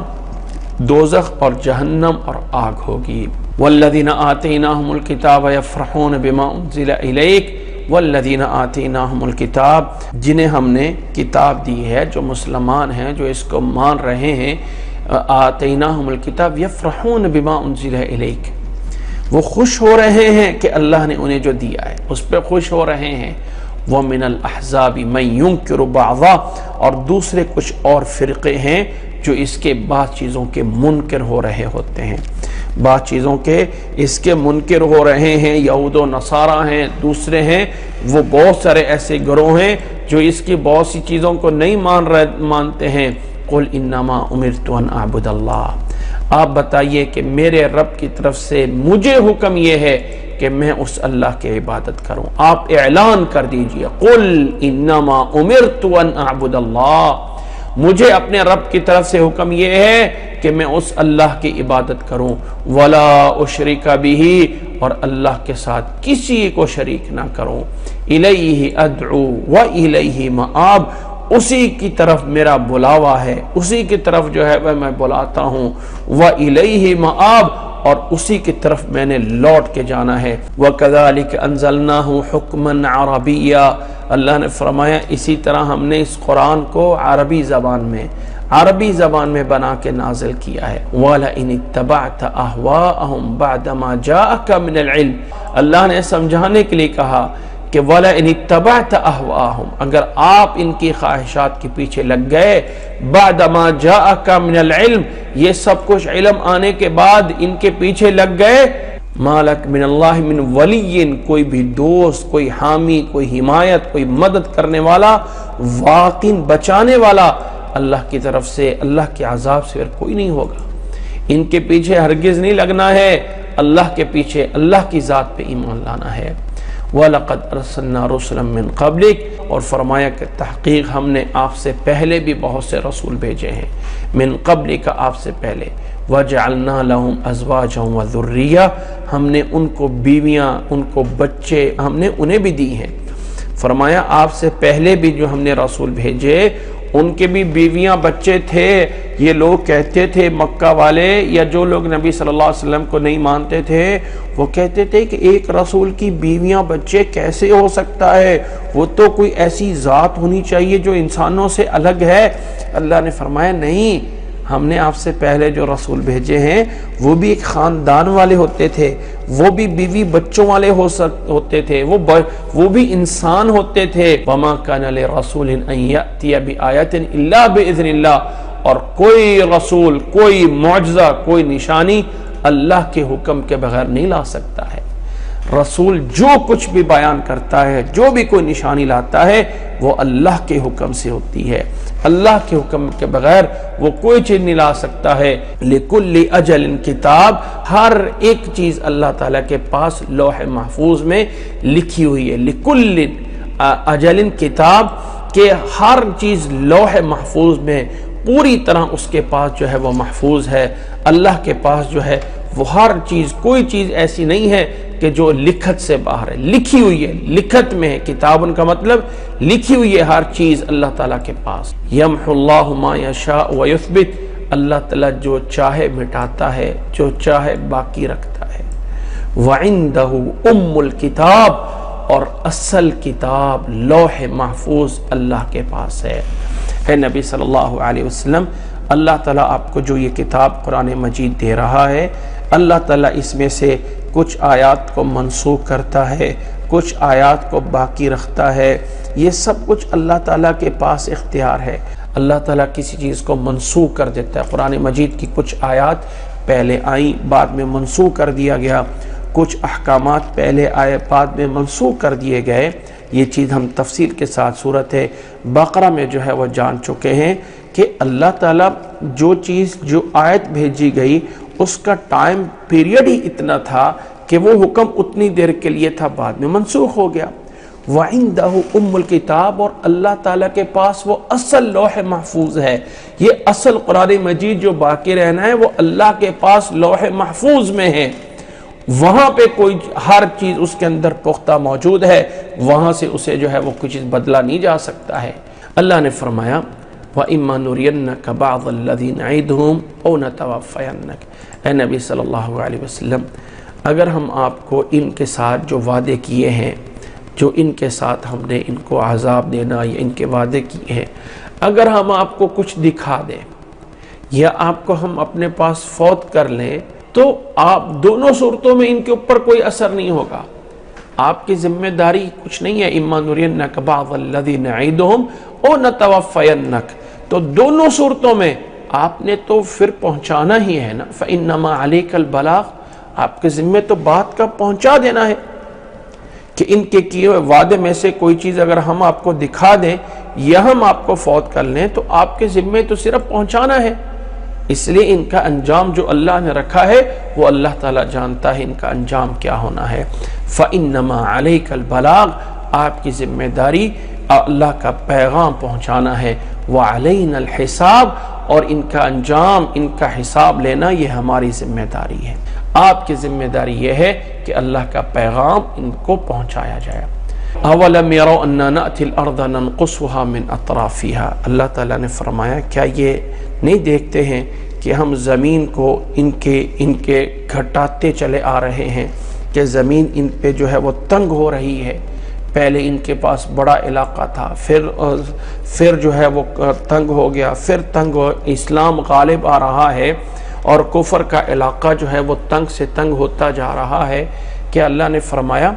دوزخ اور جہنم اور آگ ہوگی۔ والذین آتیناہم الکتاب یفرحون بما انزل الیک، والذین آتیناہم الکتاب، جنہیں ہم نے کتاب دی ہے، جو مسلمان ہیں، جو اس کو مان رہے ہیں، آتیناہم الکتاب یفرحون بما انزل الیک، وہ خوش ہو رہے ہیں کہ اللہ نے انہیں جو دیا ہے اس پہ خوش ہو رہے ہیں۔ ومن الاحزاب من ینکر بعضا، اور دوسرے کچھ اور فرقے ہیں جو اس کے بعض چیزوں کے منکر ہو رہے ہوتے ہیں، بعض چیزوں کے اس کے منکر ہو رہے ہیں، یہود و نصارہ ہیں، دوسرے ہیں، وہ بہت سارے ایسے گروہ ہیں جو اس کی بہت سی چیزوں کو نہیں مانتے ہیں۔ قل انما امرت ان اعبد اللہ، آپ بتائیے کہ میرے رب کی طرف سے مجھے حکم یہ ہے کہ میں اس اللہ کی عبادت کروں۔ آپ اعلان کر دیجئے، قل انما امرت ان اعبد اللہ، مجھے اپنے رب کی طرف سے حکم یہ ہے کہ میں اس اللہ کی عبادت کروں، ولا اشرک بہ، اور اللہ کے ساتھ کسی کو شریک نہ کروں، الیہ ادعو و الیہ مآب، اسی کی طرف میرا بلاوا ہے، اسی کی طرف جو ہے میں بلاتا ہوں، وَإِلَيْهِ مَآب، اور اسی کی طرف میں نے لوٹ کے جانا ہے۔ وَكَذَلِكَ أَنزَلْنَاهُ حُكْمًا عَرَبِيًّا، اللہ نے فرمایا اسی طرح ہم نے اس قرآن کو عربی زبان میں بنا کے نازل کیا ہے۔ وَلَئِنِ اتَّبَعْتَ أَهْوَاءَهُمْ بَعْدَ مَا جَاءَكَ مِنَ الْعِلْمِ، اللہ نے سمجھانے کے لیے کہا کہ وَلَئِنِ اتَّبَعْتَ أَهْوَاءَهُمْ، اگر آپ ان کی خواہشات کے پیچھے لگ گئے، بعد ما جاءك من العلم، یہ سب کچھ علم آنے کے بعد ان کے پیچھے لگ گئے، مالک من اللہ من ولی، کوئی بھی دوست، کوئی حامی، کوئی حمایت، کوئی مدد کرنے والا، واقعی بچانے والا اللہ کی طرف سے، اللہ کے عذاب سے اور کوئی نہیں ہوگا۔ ان کے پیچھے ہرگز نہیں لگنا ہے، اللہ کے پیچھے اللہ کی ذات پہ ایمان لانا ہے۔ وَلَقَدْ أَرْسَلْنَا رُسُلًا مِّن قَبْلِكَ، اور فرمایا کہ تحقیق ہم نے آپ سے پہلے بھی بہت سے رسول بھیجے ہیں، من قبلک، آپ سے پہلے، وَجَعَلْنَا لَهُمْ أَزْوَاجًا وَذُرِّيَّةً، ہم نے ان کو بیویاں، ان کو بچے ہم نے انہیں بھی دی ہیں۔ فرمایا آپ سے پہلے بھی جو ہم نے رسول بھیجے ان کے بھی بیویاں بچے تھے۔ یہ لوگ کہتے تھے، مکہ والے یا جو لوگ نبی صلی اللہ علیہ وسلم کو نہیں مانتے تھے، وہ کہتے تھے کہ ایک رسول کی بیویاں بچے کیسے ہو سکتا ہے، وہ تو کوئی ایسی ذات ہونی چاہیے جو انسانوں سے الگ ہے۔ اللہ نے فرمایا نہیں، ہم نے آپ سے پہلے جو رسول بھیجے ہیں وہ بھی ایک خاندان والے ہوتے تھے، وہ بھی بیوی بچوں والے ہوتے تھے، وہ بھی انسان ہوتے تھے۔ وَمَا كَانَ لِرَسُولٍ أَن يَأْتِيَ بِآيَةٍ إِلَّا بِإِذْنِ اللَّهِ، اور کوئی رسول، کوئی معجزہ، کوئی نشانی اللہ کے حکم کے بغیر نہیں لا سکتا ہے۔ رسول جو کچھ بھی بیان کرتا ہے، جو بھی کوئی نشانی لاتا ہے، وہ اللہ کے حکم سے ہوتی ہے۔ اللہ کے حکم کے بغیر وہ کوئی چیز نہیں لا سکتا ہے۔ لِكُلِّ أَجَلٍ کتاب، ہر ایک چیز اللہ تعالیٰ کے پاس لوح محفوظ میں لکھی ہوئی ہے۔ لِكُلِّ أَجَلٍ کتاب، کہ ہر چیز لوح محفوظ میں پوری طرح اس کے پاس جو ہے وہ محفوظ ہے۔ اللہ کے پاس جو ہے وہ ہر چیز، کوئی چیز ایسی نہیں ہے کہ جو لکھت سے باہر ہے، لکھی ہوئی ہے، لکھت میں ہے۔ کتابن کا مطلب لکھی ہوئی ہے ہر چیز اللہ تعالیٰ کے پاس۔ یمحو اللہ ما یشاء ویثبت، اللہ تعالیٰ جو چاہے مٹاتا ہے، جو چاہے باقی رکھتا ہے۔ وعندہ ام الکتاب، اور اصل کتاب لوح محفوظ اللہ کے پاس ہے۔ اے نبی صلی اللہ علیہ وسلم، اللہ تعالیٰ آپ کو جو یہ کتاب قرآن مجید دے رہا ہے، اللہ تعالیٰ اس میں سے کچھ آیات کو منسوخ کرتا ہے، کچھ آیات کو باقی رکھتا ہے، یہ سب کچھ اللہ تعالیٰ کے پاس اختیار ہے۔ اللہ تعالیٰ کسی چیز کو منسوخ کر دیتا ہے۔ قرآن مجید کی کچھ آیات پہلے آئیں، بعد میں منسوخ کر دیا گیا، کچھ احکامات پہلے آئے، بعد میں منسوخ کر دیے گئے۔ یہ چیز ہم تفصیل کے ساتھ سورۃ بقرہ میں جو ہے وہ جان چکے ہیں کہ اللہ تعالیٰ جو چیز، جو آیت بھیجی گئی، اس کا ٹائم پیریڈ ہی اتنا تھا کہ وہ حکم اتنی دیر کے لیے تھا، بعد میں منسوخ ہو گیا۔ وَعِندَهُ أُمُّ الْكِتَابِ، اور اللہ تعالیٰ کے پاس وہ اصل لوح محفوظ ہے۔ یہ اصل قرآن مجید جو باقی رہنا ہے وہ اللہ کے پاس لوح محفوظ میں ہے۔ وہاں پہ کوئی ہر چیز اس کے اندر پختہ موجود ہے، وہاں سے اسے جو ہے وہ کوئی چیز بدلا نہیں جا سکتا ہے۔ اللہ نے فرمایا وَإِمَّا نُرِيَنَّكَ بَعْضَ الَّذِي نَعِدُهُمْ أَوْ نَتَوَفَّيَنَّكَ، اے نبی صلی اللہ علیہ وسلم، اگر ہم آپ کو ان کے ساتھ جو وعدے کیے ہیں، جو ان کے ساتھ ہم نے ان کو عذاب دینا یا ان کے وعدے کیے ہیں، اگر ہم آپ کو کچھ دکھا دیں یا آپ کو ہم اپنے پاس فوت کر لیں، تو آپ دونوں صورتوں میں ان کے اوپر کوئی اثر نہیں ہوگا، آپ کی ذمہ داری کچھ نہیں ہے۔ اِمَّا نُرِيَنَّكَ بَعْضَ الَّذِي نَعِدُهُمْ أَوْ نَتَوَفَّيَنَّكَ، تو دونوں صورتوں میں آپ نے تو پھر پہنچانا ہی ہے نا۔ فَإِنَّمَا عَلَيْكَ الْبَلَاغُ، آپ کے ذمہ تو بات کا پہنچا دینا ہے کہ ان کے کیے ہوئے وعدے میں سے کوئی چیز اگر ہم آپ کو دکھا دیں یا ہم آپ کو فوت کر لیں تو آپ کے ذمہ تو صرف پہنچانا ہے۔ اس لیے ان کا انجام جو اللہ نے رکھا ہے وہ اللہ تعالیٰ جانتا ہے ان کا انجام کیا ہونا ہے۔ فَإِنَّمَا عَلَيْكَ الْبَلَاغُ، آپ کی ذمہ داری اللہ کا پیغام پہنچانا ہے۔ وَعَلَيْنَا الْحِسَابُ، اور ان کا انجام، ان کا حساب لینا یہ ہماری ذمہ داری ہے۔ آپ کی ذمہ داری یہ ہے کہ اللہ کا پیغام ان کو پہنچایا جائے۔ اَوَلَمْ يَرَوْا أَنَّا نَأْتِي الْأَرْضَ نَنْقُصُهَا مِنْ أَطْرَافِهَا، اللہ تعالیٰ نے فرمایا کیا یہ نہیں دیکھتے ہیں کہ ہم زمین کو ان کے گھٹاتے چلے آ رہے ہیں، کہ زمین ان پہ جو ہے وہ تنگ ہو رہی ہے، پہلے ان کے پاس بڑا علاقہ تھا، پھر جو ہے وہ تنگ ہو گیا، پھر تنگ ہو، اسلام غالب آ رہا ہے اور کفر کا علاقہ جو ہے وہ تنگ سے تنگ ہوتا جا رہا ہے، کہ اللہ نے فرمایا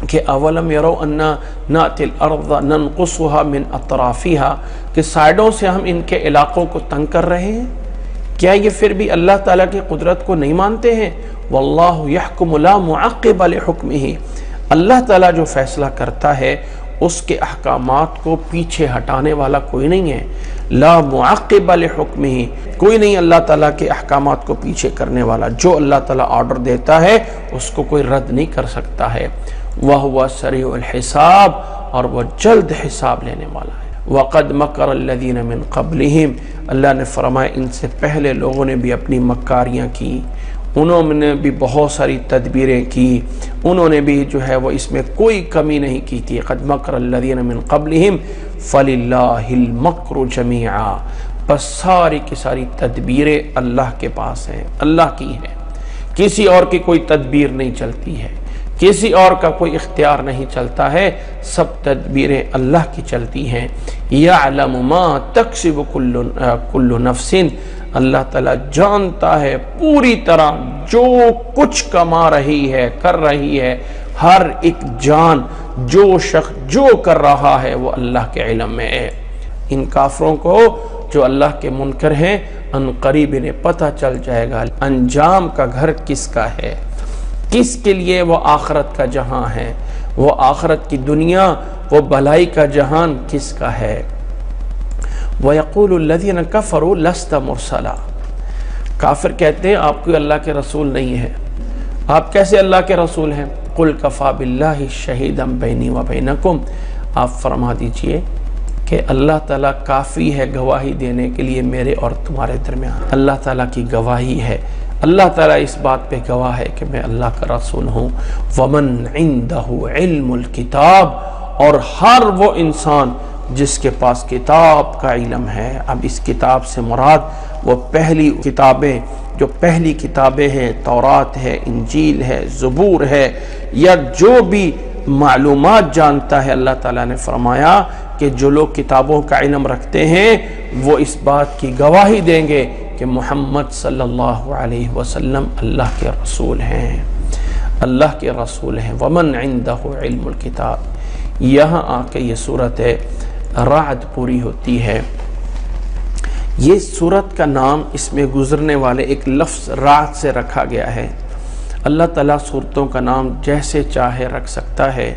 کہ اولم یرو انا ناتی الارض ننقصها من اطرافها، کہ سائڈوں سے ہم ان کے علاقوں کو تنگ کر رہے ہیں، کیا یہ پھر بھی اللہ تعالیٰ کی قدرت کو نہیں مانتے ہیں؟ واللہ یحکم لا معقب لحکمہ، اللہ تعالیٰ جو فیصلہ کرتا ہے اس کے احکامات کو پیچھے ہٹانے والا کوئی نہیں ہے، لا معقب لحکمہ، کوئی نہیں اللہ تعالیٰ کے احکامات کو پیچھے کرنے والا، جو اللہ تعالیٰ آرڈر دیتا ہے اس کو کوئی رد نہیں کر سکتا ہے، وَهُوَ سَرِيعُ الْحِسَابِ، اور وہ جلد حساب لینے والا ہے۔ وَقَدْ مَكَرَ الَّذِينَ مِن قَبْلِهِمْ، اللہ نے فرمایا ان سے پہلے لوگوں نے بھی اپنی مکاریاں کی، انہوں نے بھی بہت ساری تدبیریں کی، انہوں نے بھی جو ہے وہ اس میں کوئی کمی نہیں کی تھی۔ قد مکر الذین من قبلہم فللہ المکر جمیعا، بس ساری کی ساری تدبیریں اللہ کے پاس ہیں، اللہ کی ہیں، کسی اور کی کوئی تدبیر نہیں چلتی ہے، کسی اور کا کوئی اختیار نہیں چلتا ہے، سب تدبیریں اللہ کی چلتی ہیں۔ یعلم ما تکسب کل نفس، اللہ تعالیٰ جانتا ہے پوری طرح جو کچھ کما رہی ہے، کر رہی ہے، ہر ایک جان، جو شخص جو کر رہا ہے وہ اللہ کے علم میں ہے۔ ان کافروں کو جو اللہ کے منکر ہیں ان قریب انہیں پتہ چل جائے گا انجام کا گھر کس کا ہے، کس کے لیے وہ آخرت کا جہاں ہے، وہ آخرت کی دنیا، وہ بھلائی کا جہان کس کا ہے۔ وَيَقُولُ الَّذِينَ كَفَرُوا لَسْتَ مُرْسَلًا، کافر کہتے ہیں آپ کوئی اللہ کے رسول نہیں ہے، آپ کیسے اللہ کے رسول ہیں؟ قُلْ كَفَى بِاللَّهِ شَهِيدًا بَيْنِي وَبَيْنَكُمْ، آپ فرما دیجئے کہ اللہ تعالیٰ کافی ہے گواہی دینے کے لیے میرے اور تمہارے درمیان، اللہ تعالیٰ کی گواہی ہے، اللہ تعالیٰ اس بات پہ گواہ ہے کہ میں اللہ کا رسول ہوں۔ وَمَنْ عِنْدَهُ عِلْمُ الْكِتَابِ، اور ہر وہ انسان جس کے پاس کتاب کا علم ہے۔ اب اس کتاب سے مراد وہ پہلی کتابیں، جو پہلی کتابیں ہیں، تورات ہے، انجیل ہے، زبور ہے، یا جو بھی معلومات جانتا ہے، اللہ تعالیٰ نے فرمایا کہ جو لوگ کتابوں کا علم رکھتے ہیں وہ اس بات کی گواہی دیں گے کہ محمد صلی اللہ علیہ وسلم اللہ کے رسول ہیں، اللہ کے رسول ہیں۔ وَمَنْ عِنْدَهُ عِلْمُ الْكِتَابِ، یہاں آ کے یہ صورت رعد پوری ہوتی ہے۔ یہ صورت کا نام اس میں گزرنے والے ایک لفظ رعد سے رکھا گیا ہے۔ اللہ تعالیٰ صورتوں کا نام جیسے چاہے رکھ سکتا ہے،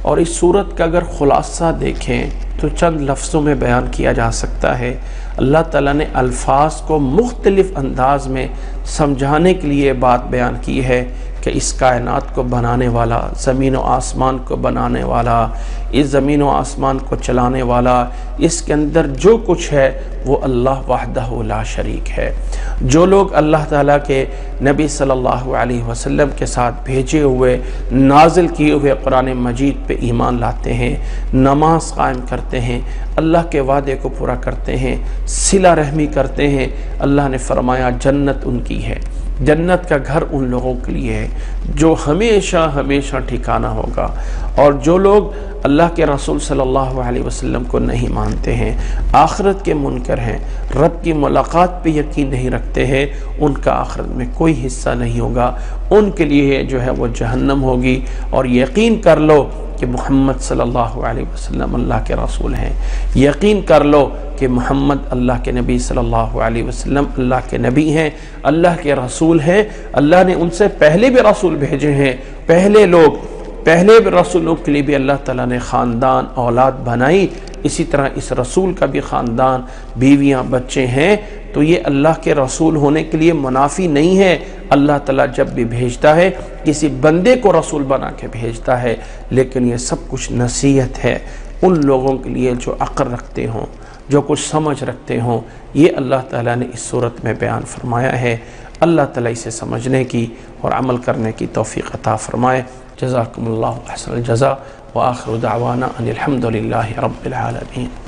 اور اس صورت کا اگر خلاصہ دیکھیں تو چند لفظوں میں بیان کیا جا سکتا ہے۔ اللہ تعالیٰ نے الفاظ کو مختلف انداز میں سمجھانے کے لیے بات بیان کی ہے کہ اس کائنات کو بنانے والا، زمین و آسمان کو بنانے والا، اس زمین و آسمان کو چلانے والا، اس کے اندر جو کچھ ہے وہ اللہ وحدہ لا شریک ہے۔ جو لوگ اللہ تعالیٰ کے نبی صلی اللہ علیہ وسلم کے ساتھ بھیجے ہوئے، نازل کیے ہوئے قرآن مجید پہ ایمان لاتے ہیں، نماز قائم کرتے ہیں، اللہ کے وعدے کو پورا کرتے ہیں، صلہ رحمی کرتے ہیں، اللہ نے فرمایا جنت ان کی ہے، جنت کا گھر ان لوگوں کے لیے ہے جو ہمیشہ ہمیشہ ٹھکانہ ہوگا۔ اور جو لوگ اللہ کے رسول صلی اللہ علیہ وسلم کو نہیں مانتے ہیں، آخرت کے منکر ہیں، رب کی ملاقات پہ یقین نہیں رکھتے ہیں، ان کا آخرت میں کوئی حصہ نہیں ہوگا، ان کے لیے جو ہے وہ جہنم ہوگی۔ اور یقین کر لو کہ محمد صلی اللہ علیہ وسلم اللہ کے رسول ہیں، یقین کر لو کہ محمد اللہ کے نبی صلی اللہ علیہ وسلم اللہ کے نبی ہیں، اللہ کے رسول ہیں۔ اللہ نے ان سے پہلے بھی رسول بھیجے ہیں، پہلے بھی رسولوں کے لیے بھی اللہ تعالیٰ نے خاندان، اولاد بنائی، اسی طرح اس رسول کا بھی خاندان، بیویاں، بچے ہیں۔ تو یہ اللہ کے رسول ہونے کے لیے منافی نہیں ہے۔ اللہ تعالیٰ جب بھی بھیجتا ہے کسی بندے کو رسول بنا کے بھیجتا ہے، لیکن یہ سب کچھ نصیحت ہے ان لوگوں کے لیے جو عقل رکھتے ہوں، جو کچھ سمجھ رکھتے ہوں۔ یہ اللہ تعالیٰ نے اس صورت میں بیان فرمایا ہے۔ اللہ تعالیٰ اسے سمجھنے کی اور عمل کرنے کی توفیق عطا فرمائے۔ جزاکم اللہ احسن الجزاء، وآخر دعوانا ان الحمد للہ رب العالمین۔